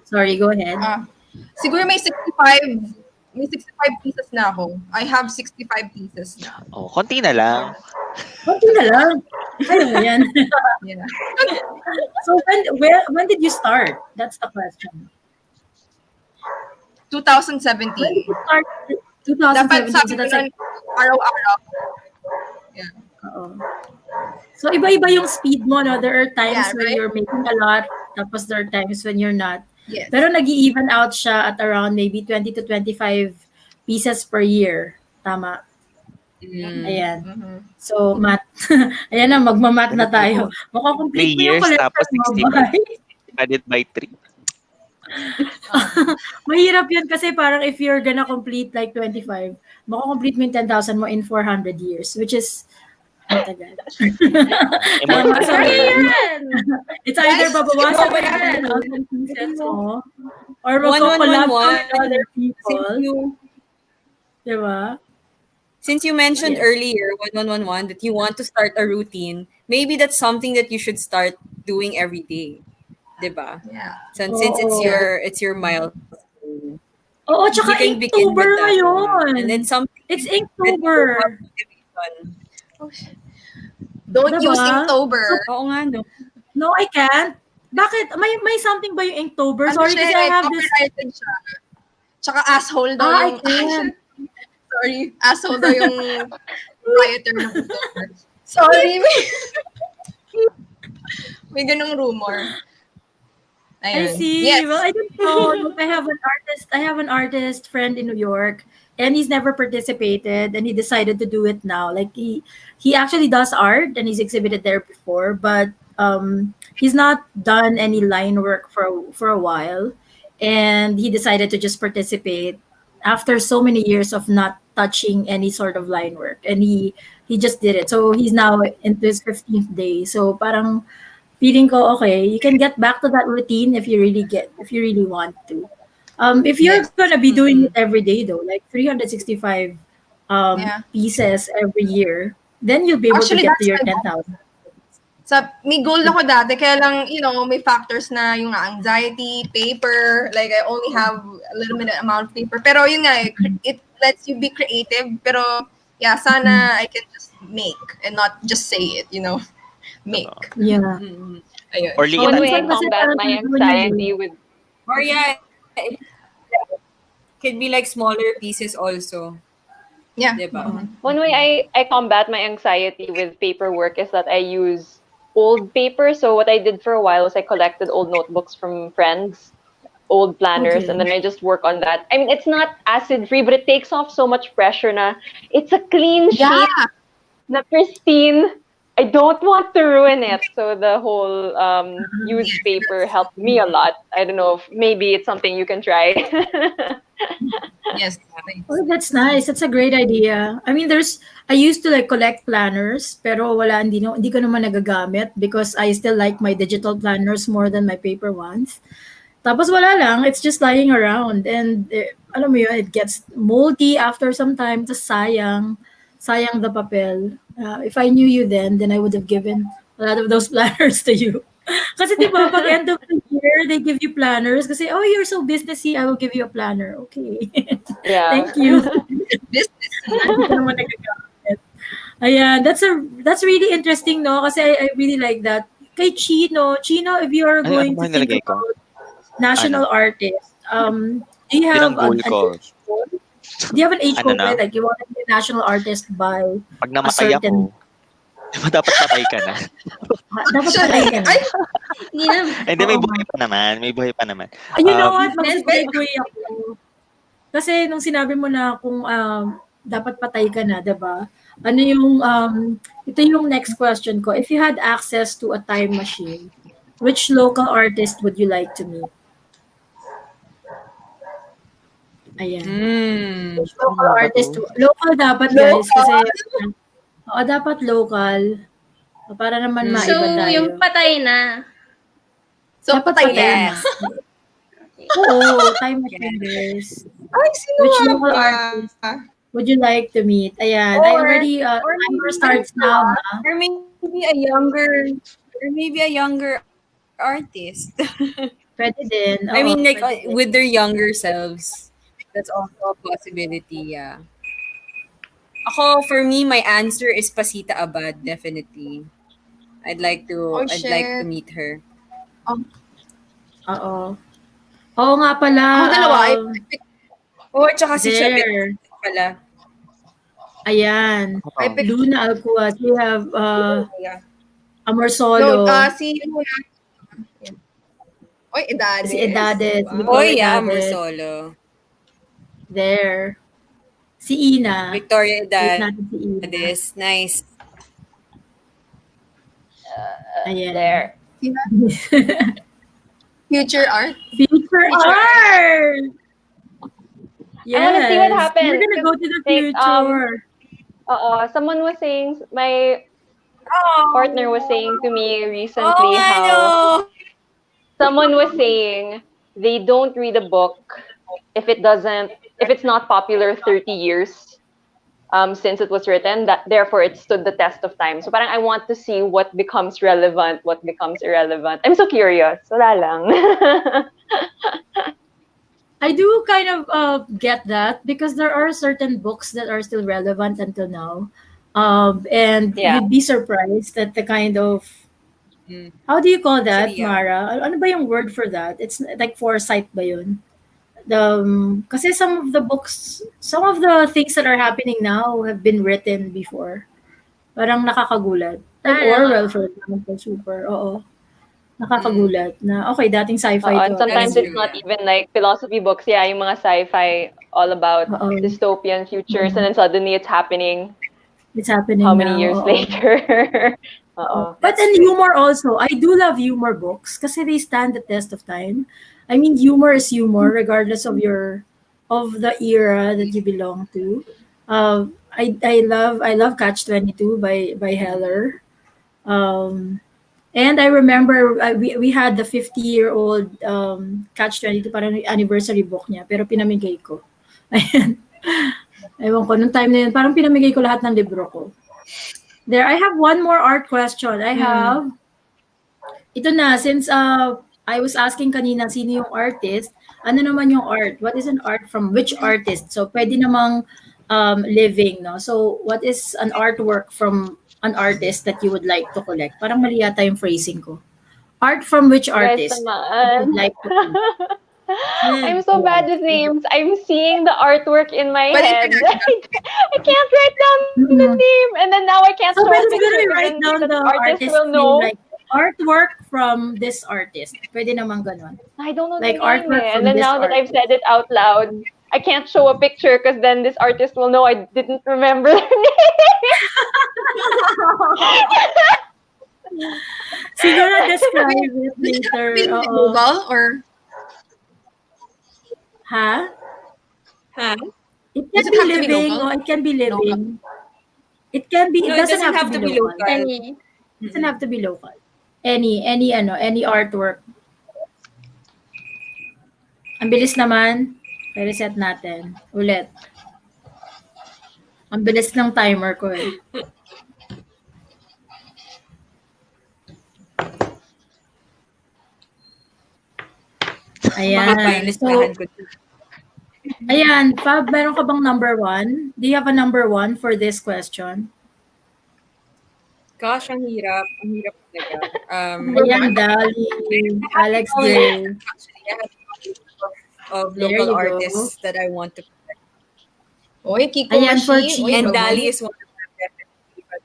Sorry, go ahead. siguro may 65 pieces na ako. I have 65 pieces na. Oh, konti na lang. Konti na lang. Kaya mo yan. Yeah. So when did you start? That's the question. 2017. When did you start? Dapat 2017. sabi So ko that's na like, araw-araw. Yeah. oo. So iba-iba yung speed mo, no? There are times Yeah, when right? you're making a lot, tapos there are times when you're not. Yes. Pero nag-even out siya at around maybe 20 to 25 pieces per year. Tama. Ayan. Mhm. So, math. Ayan na, magmamat na tayo. Makakomplete 3 mo yung years, tapos collection mo, 65. bye. Divided by 3. Mahirap yan kasi parang if you're gonna complete like 25, makakomplete mo yung 10,000 mo in 400 years, which is matagal. Tama, so Ayan! it's either Yes, babawasan mo ikaw yung 10,000 pieces mo, or 1111. magko-collab ka with other people. Diba? Since you mentioned Yes. earlier, 1111, that you want to start a routine, maybe that's something that you should start doing every day. Diba? Yeah. So, since Oo. it's your milestone, Oo, you tsaka can begin Inktober with that. ngayon. And then something It's that will Inktober. have motivation. Don't Diba? use Inktober. Oo nga, no? No, I can't. Bakit? May something ba yung Inktober? Ano Sorry, siya kasi I have this... copyrighted siya. Tsaka asshole daw I yung... can't. Sorry. Asshole daw yung proprietor ng Inktober. Sorry. May ganung rumor. I Ayun. see. Yes. Well, I don't know. Look, I have an artist friend in New York, and he's never participated, and he decided to do it now. Like he actually does art, and he's exhibited there before, but he's not done any line work for a while, and he decided to just participate after so many years of not touching any sort of line work, and he just did it. So he's now into his 15th day. So parang feeling ko okay, you can get back to that routine if you really want to. If you're Yes. gonna be doing it every day though, like 365 Yeah. pieces every year, then you'll be able to Actually, get to that's your my 10,000. may goal ako dati, kaya lang, may factors na yung anxiety, paper, like I only have a little bit amount of paper. Pero yun nga, it lets you be creative. Pero, yeah, sana I can just make and not just say it. Make. Totoo. Yeah. Ayun. Or Oh, One liitan. way I minsan kasi combat parang my gagawin niyo yun. anxiety with Or yeah, it could be like smaller pieces also. Yeah. Diba? one way I combat my anxiety with paperwork is that I use old paper. So what I did for a while was I collected old notebooks from friends, old planners, and Okay. then I just work on that. I mean, it's not acid free, but it takes off so much pressure na it's a clean sheet Yeah. na pristine. I don't want to ruin it. So the whole used paper helped me a lot. I don't know if maybe it's something you can try. Yes. Oh, that's nice. That's a great idea. I mean, I used to like collect planners, pero hindi ko naman nagagamit because I still like my digital planners more than my paper ones. Tapos wala lang, it's just lying around and alam mo yun, it gets moldy after some time, tas sayang the papel. If I knew you then I would have given a lot of those planners to you. Kasi di ba, pag end of the year, they give you planners kasi, oh, you're so businessy, I will give you a planner. Okay. Yeah. Thank you. Business. Hindi ko naman nagagamit. Ayan, that's really interesting, no? Kasi I really like that. Kay Chino, if you are Ano going ba to yung think nilagay ko? about national Ano? artist, do you Yun ang have goal an ko. age goal? Do you have an age Ano goal, na? like you want to be a national artist by Pag a namatay certain... ako, dapat patay ka na. Dapat patay ka na. Ay, Hindi na. Hindi, may Oo. buhay pa naman. May buhay pa naman. You know what? Business. Magsisegue ako. Kasi nung sinabi mo na kung dapat patay ka na, 'di ba? Ano yung ito yung next question ko. If you had access to a time machine, which local artist would you like to meet? Ayan. Which local Ano ba artist? to? Local dapat, guys, Local? kasi dapat local. Para naman So, maiba tayo. yung patay na. so Dapat patay patay na. na. Oo, time machine, guys. Ay, sino Which nga local ba? artist would you like to meet? Ayan. I already, timer starts now, ha? Or maybe a younger artist. Pwede din. I Oo, mean, like pwede din. with their younger selves. That's also a possibility, yeah. For me, my answer is Pasita Abad, definitely. I'd like Oh, to shit. meet her. Oo. Oo nga pala. Ako dalawa. Oh, at saka si Chabit There. pala. Ayan. I picked, Luna Alcuaz. We have Yeah. Amor no, Solo. si Luna. Oy, Edades. Si Edades. Wow. Oh, Nicole yeah, Edades. Marsolo. There. Si Ina. Victoria Wait natin si Ina. Edades. Nice. Ayan. There. Sino? Future art. Future art! Yes. I wanna see what happens. We're gonna go to the Like, future. someone was saying, my partner was saying to me recently Oh, how ano? someone was saying they don't read a book if it's not popular 30 years since it was written, that therefore it stood the test of time. So parang I want to see what becomes relevant, what becomes irrelevant. I'm so curious. Wala lang. I do kind of get that because there are certain books that are still relevant until now. And Yeah. you'd be surprised at the kind of, Mm. how do you call that, Actually, yeah. Mara? Ano ba yung word for that? It's like foresight ba yun? Kasi some of the things that are happening now have been written before. Parang nakakagulat. Like Orwell, for example, super. Oo. Nakakagulat na, okay, dating sci-fi And to. sometimes That's it's true, not yeah. even like philosophy books. Yeah, yung mga sci-fi all about Oo. dystopian futures, and then suddenly it's happening It's happening how many now. years Oo. later? But in humor also, I do love humor books kasi they stand the test of time. I mean, humor is humor regardless of the era that you belong to. I love Catch 22 by Heller. Um, And I remember we had the 50-year-old Catch 22 parang anniversary book niya, pero pinamigay ko. Ayan. Ewan ko, nung time na yun, parang pinamigay ko lahat ng libro ko. There, I have one more art question. I have, ito na, since I was asking kanina sino yung artist, ano naman yung art? What is an art from which artist? So, pwede namang living, no? So, what is an artwork from an artist that you would like to collect? Parang mali yata yung phrasing ko. Art from which Guys artist you naman. would like to collect? I'm so bad with names. I'm seeing the artwork in my But head. international. I can't write down the name, and then now I can't So, show a pwede picture. siguro And write then down the the artist artist will name, know. like artwork from this artist. Pwede naman ganun. I don't know Like the name. artwork And from then this now that I've artist. said it out loud, I can't show a picture because then this artist will know I didn't remember their name. Siguro describe it Does it have later. to be Oo. global or Ha? Huh? It does can it be have to be living local? or it can be Local. living. It can be, No, it it doesn't have to be local. local. Any. It doesn't have to be local. Any artwork. Ang bilis naman. I-reset natin. Ulit. Ang bilis ng timer ko eh. Mahaba yung Ayan. So, listahan ko. ayan. Fab, meron ka bang number 1? Do you have a number 1 for this question? Gosh, ang hirap. Ang hirap talaga. Ayan, Dali, Alex Gray. Actually, I have a list of There local you go. artists that I want to collect. Oy, Kiko Ayan, for Mashi. Oy, Chino. And bago. Dali is one of them, definitely. But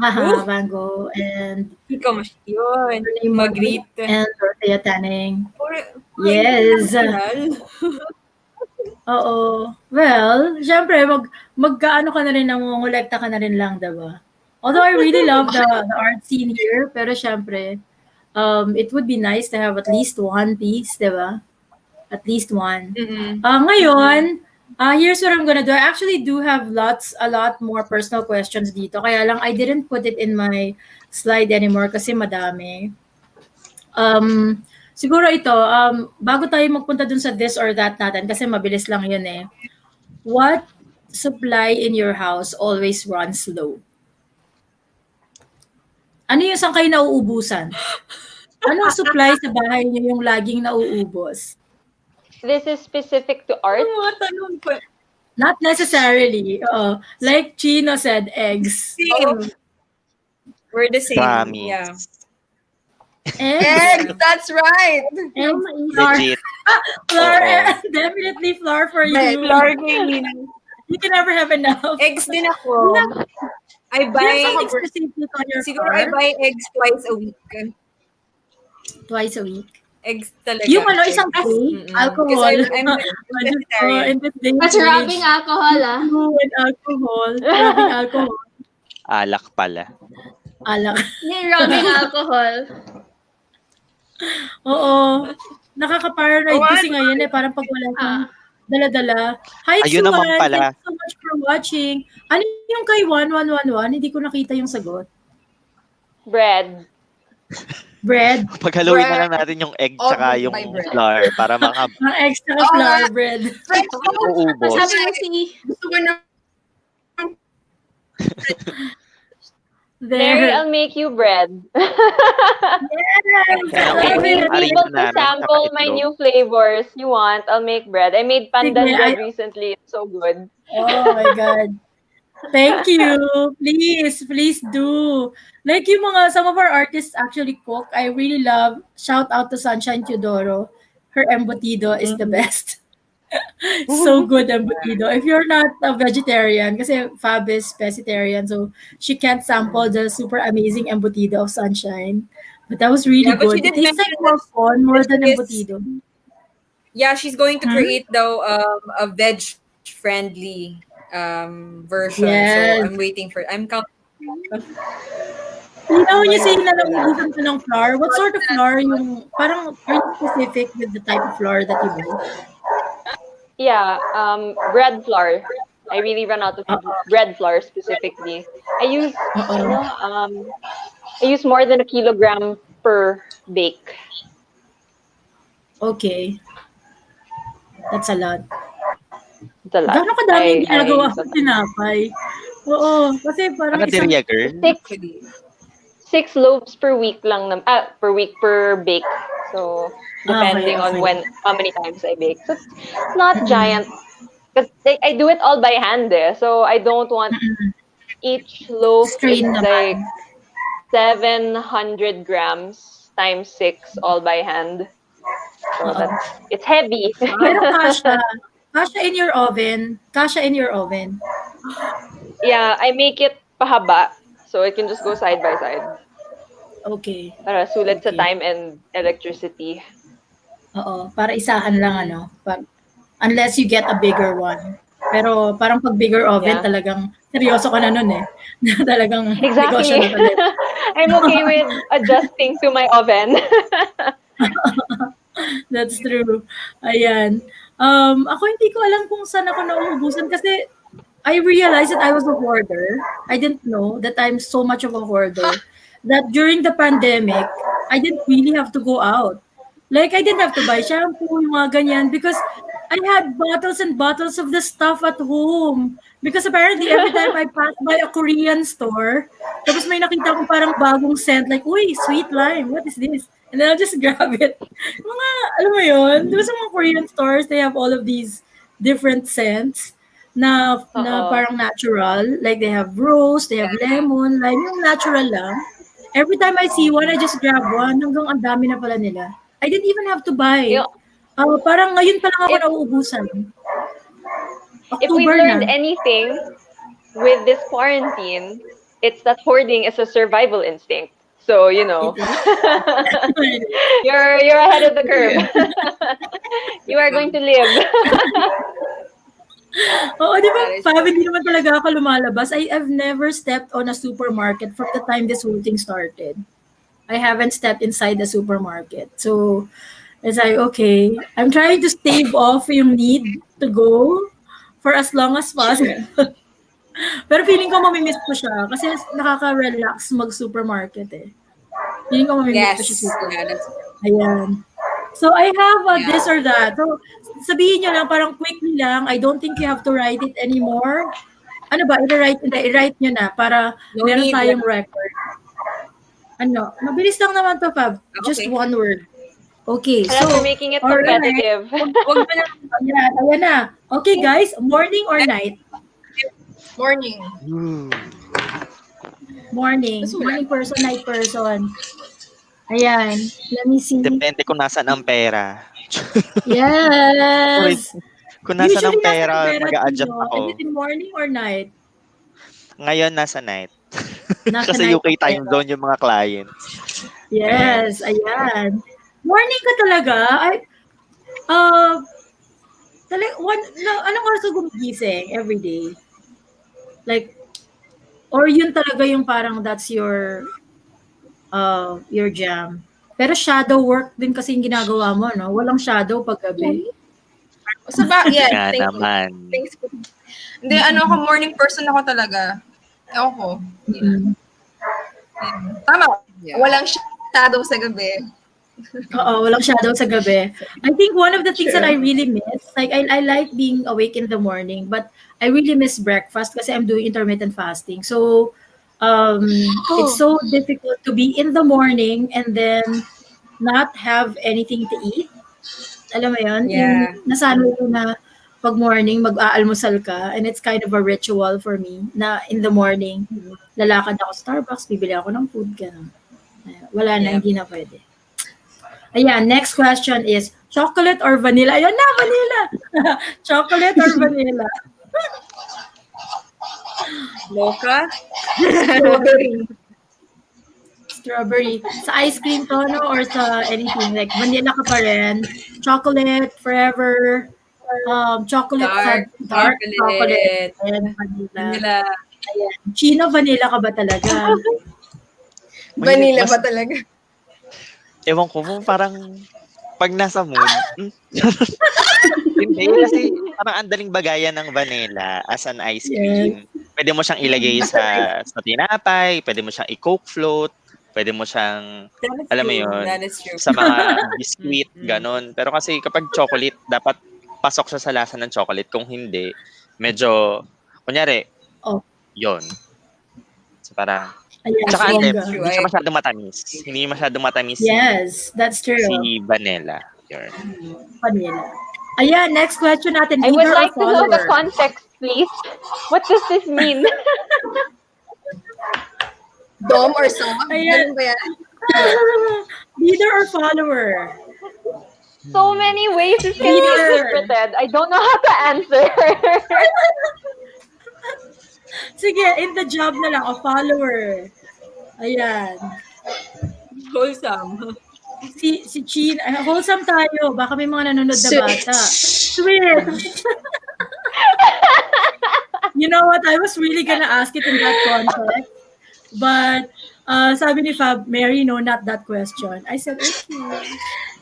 Haha, Van Gogh, and Kiko Mashi yun. Renee Magritte. and Dorothea Tanning. Yes. Yes. Oo. Well, syempre, magkaano ka na rin, nangongolekta ka na rin lang, diba? Although I really love the art scene here, pero syempre, it would be nice to have at least one piece, diba? At least one. Ngayon, here's what I'm gonna do. I actually do have a lot more personal questions dito. Kaya lang, I didn't put it in my slide anymore kasi madami. Siguro ito, bago tayo magpunta dun sa this or that natin, kasi mabilis lang yun eh. What supply in your house always runs low? Ano yung saan kayo nauubusan? Anong supply sa bahay niyo yung laging nauubos? This is specific to art. Tanong ko. Not necessarily. Like Chino said, eggs. Same. We're the same. Promise. Yeah. Eggs, that's right. Eggs, flour. Legit. Flour, Oo. definitely flour for you. Flour gaming. You can never have enough. Eggs din ako. I Do you have buy, something specific on your siguro I flour? buy eggs twice a week. Twice a week. Eggs talaga. Yung ano, Eggs. isang tray? Mm-mm. Alcohol. Because I'm Oh, in this day and That's age, rubbing alcohol, ah. and alcohol. Rubbing alcohol. Alak pala. Alak. Yung rubbing alcohol. Oo. Nakaka-paranoid kasi ngayon eh. Parang pag wala kang dala-dala. Hi, Ayun Suwan. naman pala. Thank you so much for watching. Ano yung kay 1111? Hindi ko nakita yung sagot. Bread. Bread. Paghaluin na lang natin yung egg tsaka yung by bread. flour para Ang extra Oo flour nga. bread. mauubos. Sabi mo si... Gusto ko na Mary, There. I'll make you bread. Yes. Kaya I Love need it. Ari people to namin, sample saka my itlog. new flavors. You want? I'll make bread. I made pandan Sige, bread recently. It's so good. Oh my God. Thank you. Please do. Like yung some of our artists actually cook. I really love, shout out to Sunshine Teodoro. Her embutido is the best. So good embutido. If you're not a vegetarian, kasi Fab is pescatarian, so she can't sample the super amazing embutido of Sunshine. But that was really Yeah, but good. she It did tastes like mention more fun, more than this- embutido. Yeah, she's going to create though a veg friendly version. Yes. So I'm waiting for I'm counting. You know, when you say na nauubusan ka ng flour, what sort of flour yung, parang, are you specific with the type of flour that you buy? Yeah, bread flour. I really run out of bread flour specifically. I use, I use more than a kilogram per bake. Okay. That's a lot. It's a lot. Gano'ng kadami yung I ginagawa use a kong lot. tinapay? Oo, kasi parang isang Panaderia girl? Six Actually. 6 loaves per week per week per bake. So okay, depending on okay. how many times I bake. So it's not Mm-mm. giant because I do it all by hand. So I don't want Mm-mm. each loaf Strain is naman. like 700 grams times 6 all by hand. So Oo. it's heavy. Pero Wow. kasha. Kasha in your oven. Kasha in your oven. Yeah, I make it pahaba so it can just go side by side. Okay. Para sulit sa Okay. time and electricity. Oo. Para isahan lang, ano. Unless you get a bigger one. Pero parang pag bigger oven, Yeah. talagang seryoso ka na nun eh. Talagang negosyo Exactly. na talaga. I'm okay with adjusting to my oven. That's true. Ayan. Ako hindi ko alam kung saan ako nauubusan kasi I realized that I was a hoarder. I didn't know that I'm so much of a hoarder. That during the pandemic, I didn't really have to go out. Like, I didn't have to buy shampoo, yung mga ganyan, because I had bottles and bottles of the stuff at home. Because apparently, every time I pass by a Korean store, tapos may nakita ko parang bagong scent, like, uy, sweet lime, what is this? And then I'll just grab it. Mga, alam mo yun, di ba sa mga Korean stores, they have all of these different scents na Oo. parang natural. Like they have rose, they have lemon, like yung natural lang. Every time I see one, I just grab one. Hanggang ang dami na pala nila. I didn't even have to buy. Yung, Parang ngayon pa lang ako if nauubusan. if we've October learned na. anything with this quarantine, it's that hoarding is a survival instinct. So, It is. you're ahead of the curve. You are going to live. Oo, di ba? That is Fab, hindi naman talaga ako lumalabas. I've never stepped on a supermarket from the time this whole thing started. I haven't stepped inside the supermarket. So, it's like, okay, I'm trying to stave off yung need to go for as long as possible. Pero feeling ko mamimiss ko siya kasi nakaka-relax mag-supermarket eh. Feeling ko mamimiss ko siya yes. super. Yeah, that's Ayan. So, I have a yeah. this or that. So, sabihin nyo lang, parang quickly lang. I don't think you have to write it anymore. Ano ba? I-write nyo na para No meron need. tayong record. Ano? Mabilis lang naman to, Fab. Just Okay. one word. Okay. Alam, So, we're making it alright. competitive. Wag mo na. Ayan, ayan na. Okay, guys. Morning or night? Morning. Morning. Nasulat. Morning person, night person. Ayan. Let me see. Depende kung nasaan ang pera. Yes! Kung nasaan ang Usually, nasa pera, pera mag-a-adjust ninyo. ako. Is it in morning or night? Ngayon, nasa night. Nasa Kasi night UK ang time pera. zone yung mga clients. Yes, ayan. Morning ka talaga? Uh, anong oras ka gumigising every day? Like, or yun talaga yung parang that's your jam. Pero shadow work din kasi yung ginagawa mo, no? Walang shadow pag gabi. Yes, Nga thank you. naman. Thanks. Hindi, ako, morning person ako talaga. Ewan ko. Mm. Tama. Yeah. Walang shadow sa gabi. Oo, walang shadow sa gabi. I think one of the things that I really miss, like I like being awake in the morning, but I really miss breakfast kasi I'm doing intermittent fasting. So, it's so difficult to be in the morning and then not have anything to eat. Alam mo yun? Yeah. Nasanay ko na pag morning, mag-aalmusal ka and it's kind of a ritual for me na in the morning, lalakad ako sa Starbucks, bibili ako ng food, gano'n. Wala na, Yeah. hindi na pwede. Ayan, next question is, chocolate or vanilla? Ayun na, vanilla! Chocolate or vanilla? Mocha? Strawberry. Strawberry. Sa ice cream to, no? Or sa anything. Like, vanilla ka pa rin. Chocolate, forever. Chocolate Dark dark chocolate. chocolate. And vanilla. Vanilla. Chino, vanilla ka ba talaga? Vanilla Mas- ba talaga? Ewan ko, parang pag nasa mood. Hindi, kasi parang ang daling bagayan ng vanilla as an ice cream. Pwede mo siyang ilagay sa tinapay, pwede mo siyang i-coke float. Pwede mo siyang, That is alam mo true. yun, That is true. sa mga biscuit, Mm. ganon. Pero kasi kapag chocolate, dapat pasok siya sa lasa ng chocolate. Kung hindi, medyo, kunyari, Oh, yon. So parang, ayan, tsaka hindi, bongga. True. hindi siya masyadong matamis. Hindi masyadong matamis Yes, that's true. si vanilla. Yun. Vanilla. Ayan, next question natin. I would Leader or like to know the follower? context, please. What does this mean? Dom or Sam? Ayan. Ganun ba yan? Leader or follower? So many ways this can be Leader. interpreted. I don't know how to answer. Sige, in the job na lang, o follower. Ayan. Wholesome. Si Chin, wholesome tayo. Baka may mga nanonood na Sweet. bata. Sweet. You know what? I was really gonna ask it in that context. But sabi ni Fab, Mary, no, not that question. I said, okay.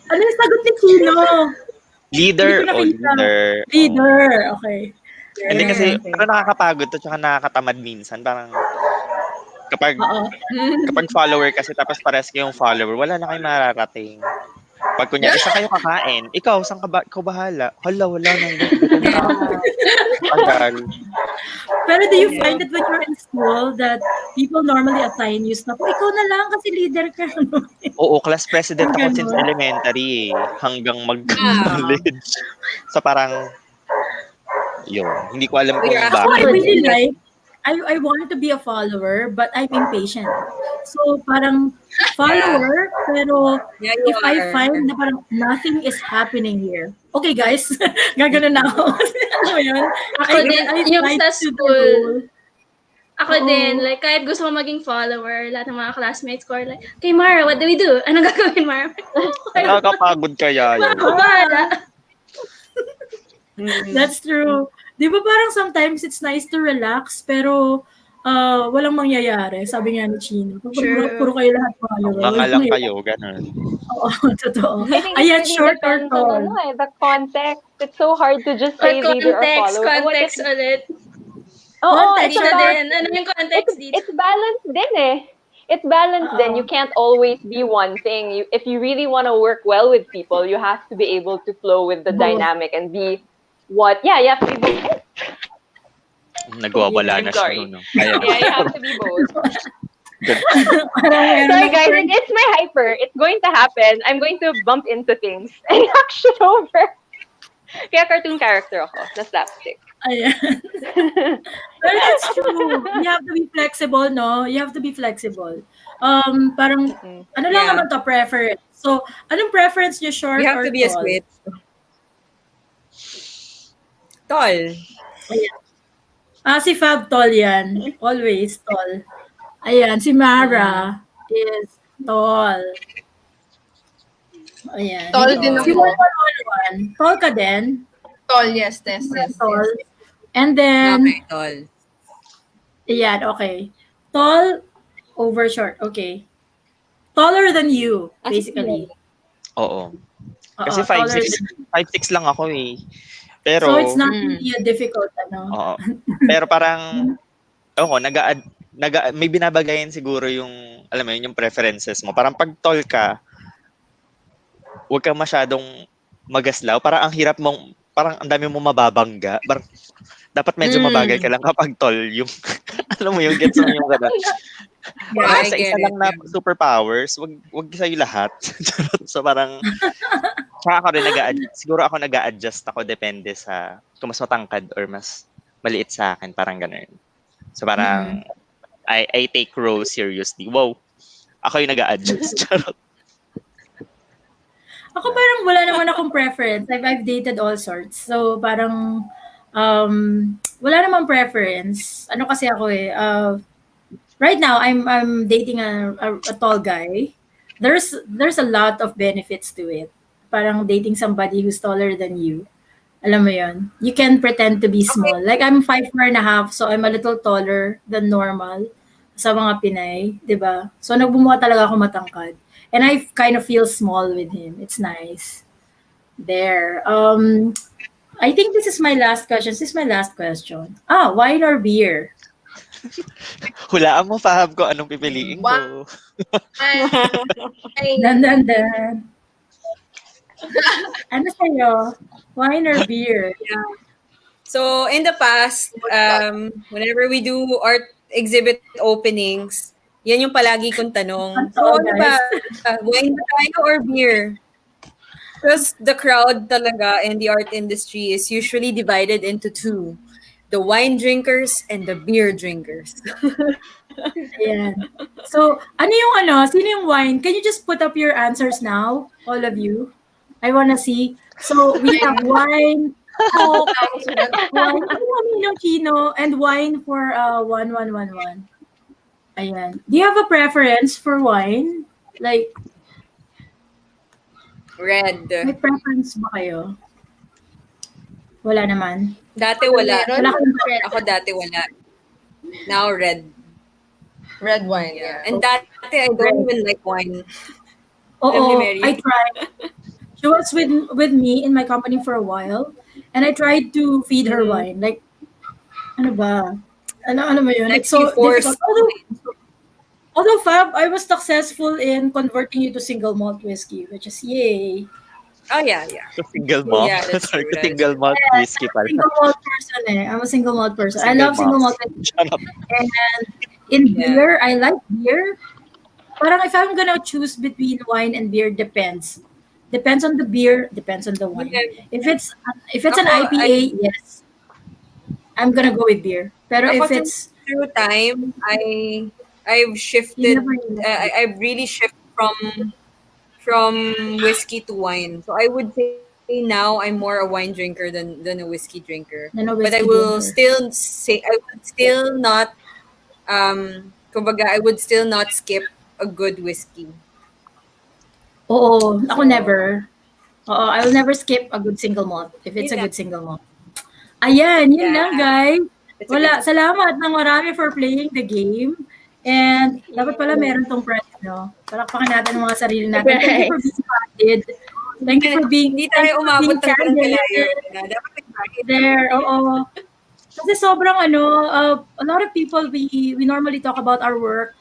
Ano yung sagot ni Chino? Leader Hindi ko o nakita. leader? Leader. Okay. Hindi kasi, Okay. pero nakakapagod to, tsaka nakakatamad minsan. Parang, kapag Oo. follower kasi tapos pares kayong follower, wala na kayong mararating. Pag kunya, isa kayo kakain, ikaw, saan ka ba, ikaw bahala? Hala, wala na yun. Gutom na ako. Tagal. Pero do you find that when you're in school that people normally assign you stuff? Oh, ikaw na lang kasi leader ka. Oo, class president ako since Ganun. elementary hanggang mag-college. So parang, yun. Hindi ko alam kung You're Ako, I bakit. really like, I want to be a follower, but I'm impatient. So, parang follower, pero Yeah, you if I are. find na parang nothing is happening here. Okay, guys. Gaganon na ako. Ano mo yun? Ako din, yung fight sa to the school, rule. ako Oo. din, like, kahit gusto ko maging follower, lahat ng mga classmates ko are like, okay, Mara, what do we do? Anong gagawin, Mara? Nakakapagod kaya yun. Ako bahala. That's true. Di ba parang sometimes it's nice to relax, pero walang mangyayari. Sabi nga ni Chino. Puro, True. puro kayo lahat follower. Mga Walang lang mangyayari. kayo, ganun. Oo, totoo. I think it Ayan, really short or depends on tall? the context. It's so hard to just say Or leader or context, follower. What context if, ulit. oo, Context it's Dito about, din. Ano yung context dito? it's balanced din eh. It's balanced then. You can't always be one thing. If you really want to work well with people, you have to be able to flow with the Both. dynamic and be what, you have to be both. Nagwawala I'm na siya. sorry. No? Kaya, Yeah, you have to be both. Parang meron Sorry ako guys, turn- it's my hyper. It's going to happen. I'm going to bump into things and knock shit over. Kaya cartoon character ako, na slapstick. Ayan. Pero that's true. You have to be flexible, no? You have to be flexible. Parang, ano lang Yeah. naman to, preference. So, anong preference niyo, short You have or to be a tall? switch. Tall. Ayan. Si Fab, tall yan. Always tall. Ayan, si Mara is tall. Ayan. Tall din Si ako. 1111, tall ka din? Tall, yes, yes, yes. Tall. yes. And then, Okay, tall. ayan, okay. Tall over short. Okay. Taller than you, basically. oo. Oo, Kasi taller 5'6", than- 5'6" lang ako eh. Pero, So, it's not really a difficult, ano? oo. Pero parang, may binabagayan siguro yung, alam mo yun, yung preferences mo. Parang pag tall ka, huwag kang masyadong magaslaw. Parang ang hirap mong, parang ang dami mong mababangga. Parang, dapat medyo mabagal ka lang kapag tall. Yung, alam mo yung gets mo yung gano'n. Yeah, I Sa get isa it. lang na superpowers, wag sa'yo lahat. So parang, tsaka ako rin siguro ako nag-a-adjust ako depende sa kung mas matangkad or mas maliit sa akin, parang gano'n. So parang, I take roles seriously. Wow, ako yung nag-a-adjust. Charot. Ako parang wala naman akong preference. I've dated all sorts. So parang wala namang preference. Ano kasi ako eh, right now I'm dating a tall guy. There's a lot of benefits to it. Parang dating somebody who's taller than you. Alam mo yon. You can pretend to be small. Like I'm 5'4.5", so I'm a little taller than normal sa mga Pinay, 'di ba? So nagbumuha talaga ako matangkad. And I kind of feel small with him. It's nice. There. I think this is my last question. This is my last question. Wine or beer? Hulaan mo, Fab, kung anong pipiliin ko. Dan, dan, dan. Ano sa'yo? Wine or beer? So in the past, whenever we do art exhibit openings, yan yung palagi kong tanong. So Totoo, ano ba, guys. wine ba tayo or beer? Because the crowd talaga in the art industry is usually divided into two. The wine drinkers and the beer drinkers. Ayan. So, sino yung wine? Can you just put up your answers now, all of you? I wanna see. So, we have wine, Coke, wine, Chino, and wine for 1111. Ayan. Do you have a preference for wine? Like, Red. may preference ba kayo? Wala naman. Dati wala. Wala kang Ako dati wala. Now red. Red wine, yeah. And dati I don't even like wine. Oo, Alam ni Mary? I tried. She was with me in my company for a while, and I tried to feed her wine. Like, ano ba? Ano mo yun? Like It's so you forced. difficult. Although, Fab, I was successful in converting you to single malt whiskey, which is yay. Oh yeah. So, single malt. Yeah, that's true, that's Single malt whiskey pala. Single malt person eh. I'm a single malt person. I Single love single malt. malt whiskey. Shut up. And in beer, I like beer. Parang if I'm gonna choose between wine and beer, depends. Depends on the beer, depends on the wine. Okay. If it's an Ako, IPA, yes, I'm gonna go with beer. Pero Ako if it's through time, I've shifted. I've really shifted from whiskey to wine. So I would say now I'm more a wine drinker than a whiskey drinker. Then a But I whiskey will drinker. still say I would still not kumbaga, I would still not skip a good whiskey. Oo, ako never. Oo, I will never skip a good single malt if it's a Yun good single malt. Ayan, yun Yeah. lang guys. It's a Wala, good- salamat ng marami for playing the game. And dapat pala meron tong prize, no? Palakpakan natin ang mga sarili natin. Thank you for being candid. Thank you for being Hindi tayo umabot ng ganun candid kalayo. Dapat nag-target. there. Oo. Kasi sobrang a lot of people, we normally talk about our work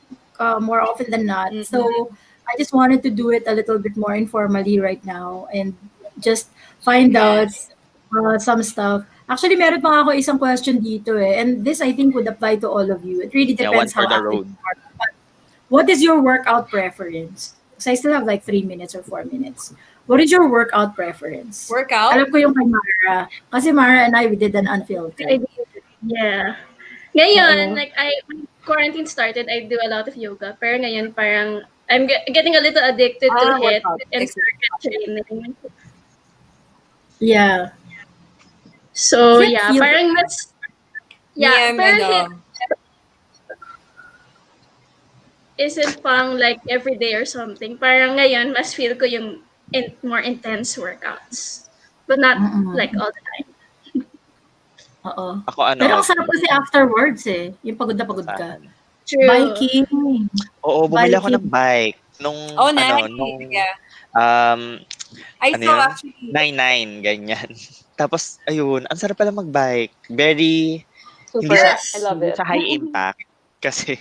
more often than not. So, I just wanted to do it a little bit more informally right now and just find out some stuff. Actually, meron pa ako isang question dito eh. And this, I think, would apply to all of you. It really Yeah, one depends for how the active road. you are. But what is your workout preference? Because I still have like 3 minutes or 4 minutes. What is your workout preference? Workout? Alam ko yung kay Mara. Kasi Mara and I, we did an unfiltered. Yeah. Ngayon, Oo. like when quarantine started, I do a lot of yoga. Pero ngayon parang I'm getting a little addicted to it workout. and circuit training. Yeah. So Does it yeah, feel- parang mas pero isn't pang like every day or something. Parang ngayon, mas feel ko yung more intense workouts. But not like all the time. Oo. Ako ano, Pero ang sarap kasi afterwards eh. Yung pagod na pagod ka. True. Biking. Oo, bumili ako Biking. ng bike. Nung, Oh, nice. nung, Yeah. I ano saw yun? actually. 9-9, ganyan. Tapos, ayun, ang sarap pala mag-bike. Very, Super. hindi siya, I love hindi it. siya high impact. Kasi,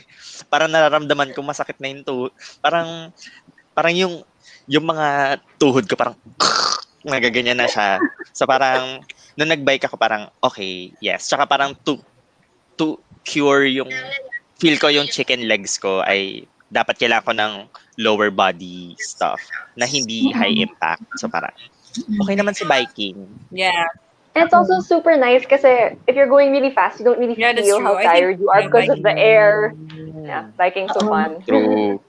parang nararamdaman ko masakit na yung tuhod. Parang yung mga tuhod ko, parang, nagaganyan na siya. So, parang, nung nag-bike ako, parang, okay, yes. Tsaka parang, to cure yung, feel ko yung chicken legs ko ay, dapat kailangan ko ng lower body stuff na hindi high impact. So, parang, okay naman si biking. Yeah. And it's also super nice kasi if you're going really fast, you don't really Yeah, that's feel true. how I think tired you are because of the air. Yeah, biking's so fun. True.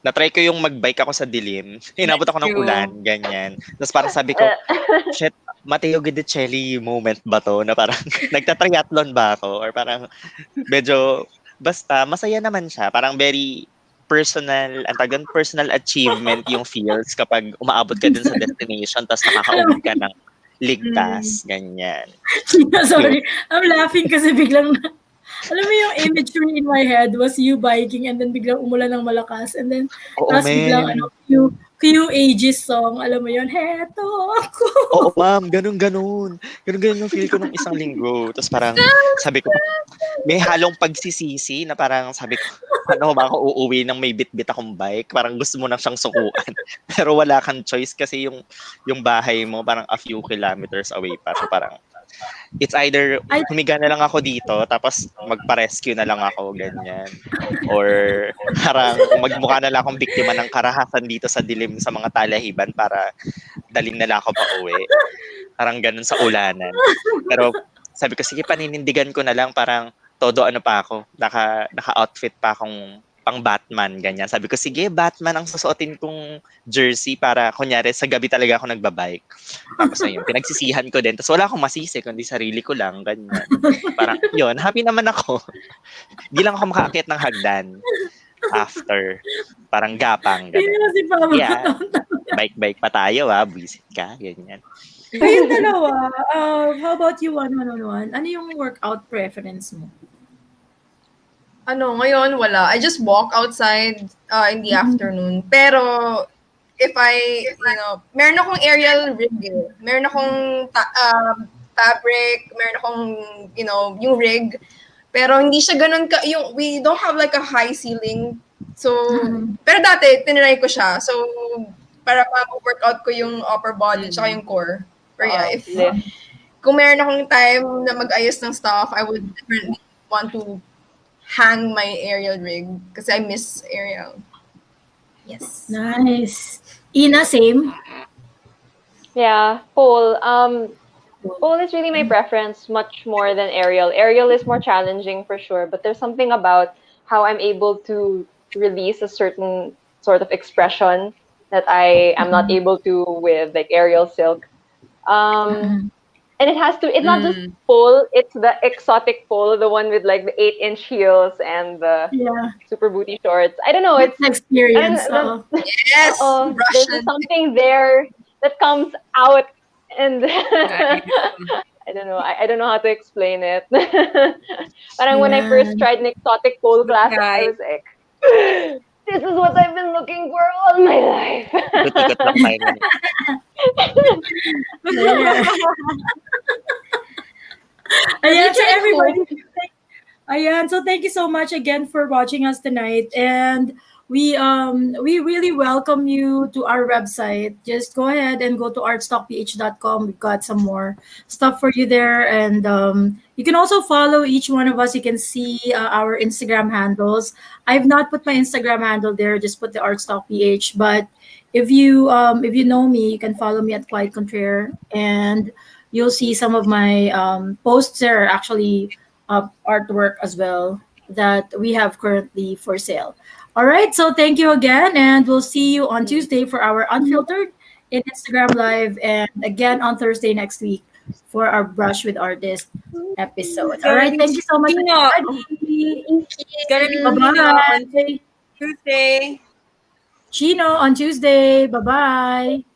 Na-try ko yung mag-bike ako sa dilim. Inabot ako ng True. ulan, ganyan. Tapos parang sabi ko, shit, Mateo Guidicelli moment ba to? Na parang nagta-triathlon ba ako? Or parang medyo, basta, masaya naman siya. Parang very personal, personal achievement yung feels kapag umaabot ka din sa destination tapos nakaka-uwi ka ng ligtas, ganyan. Sorry, I'm laughing kasi biglang Alam mo yung imagery in my head was you biking and then biglang umulan ng malakas and then Oo, tapos biglang men. Q Aegis song, alam mo yun, heto ako. Oo, ma'am. Ganun. Ganun yung feel ko nung isang linggo. Tapos parang sabi ko, may halong pagsisisi na parang sabi ko, paano ba ako uuwi ng may bit-bit akong bike? Parang gusto mo na siyang sukuan. Pero wala kang choice kasi yung bahay mo parang a few kilometers away pa. So parang it's either humiga na lang ako dito tapos magpa-rescue na lang ako, ganyan. Or parang magmukha na lang akong biktima ng karahasan dito sa dilim sa mga talahiban para dalhin na lang ako pa uwi. Parang ganun sa ulanan. Pero sabi ko, sige, paninindigan ko na lang, parang todo ano pa ako. Naka-outfit pa akong pang Batman, ganyan. Sabi ko, sige, Batman ang susuotin kong jersey para, kunyari, sa gabi talaga ako nagbabike. Tapos ayun, pinagsisihan ko din. Tapos wala akong masisi, kundi sarili ko lang, ganyan. Parang, yun, happy naman ako. Hindi lang ako makaakyat ng hagdan after. Parang gapang, Yun ganun. na si Papa. Yeah, bike-bike pa tayo, buisit ka, ganyan. Kayong dalawa, how about you, one-on-one? Ano yung workout preference mo? Ngayon, wala. I just walk outside in the afternoon. Pero, if meron akong aerial rig. Meron akong fabric, meron akong, yung rig. Pero hindi siya ganun we don't have like a high ceiling. So, pero dati, tinry ko siya. So, para ma-workout ko yung upper body tsaka yung core. Pero yeah, kung meron akong time na mag-ayos ng stuff, I would definitely want to hang my aerial rig kasi I miss aerial. Yes. Nice. Ina, same? Yeah, pole. Pole is really my preference much more than aerial. Aerial is more challenging for sure, but there's something about how I'm able to release a certain sort of expression that I am not able to with like aerial silk. And it's not just pole, it's the exotic pole, the one with like the 8-inch heels and the super booty shorts. I don't know, it's experience. Yes, there's something there that comes out and I don't know. I don't know how to explain it. Parang when I first tried an exotic pole class, I was like, this is what I've been looking for all my life. Ikot lang tayo. Ayan, so everybody, so thank you so much again for watching us tonight, and we really welcome you to our website. Just go ahead and go to artstockph.com. We've got some more stuff for you there, and you can also follow each one of us. You can see our Instagram handles. I've not put my Instagram handle there, just put the artstockph. But if you know me, you can follow me at Quiet Contraire, and you'll see some of my posts there are actually artwork as well that we have currently for sale. All right, so thank you again, and we'll see you on Tuesday for our Unfiltered in Instagram Live, and again on Thursday next week for our Brush with Artist episode. All right, thank you so much, everybody. It's gonna be Bye-bye. on Tuesday. Chino on Tuesday. Bye-bye.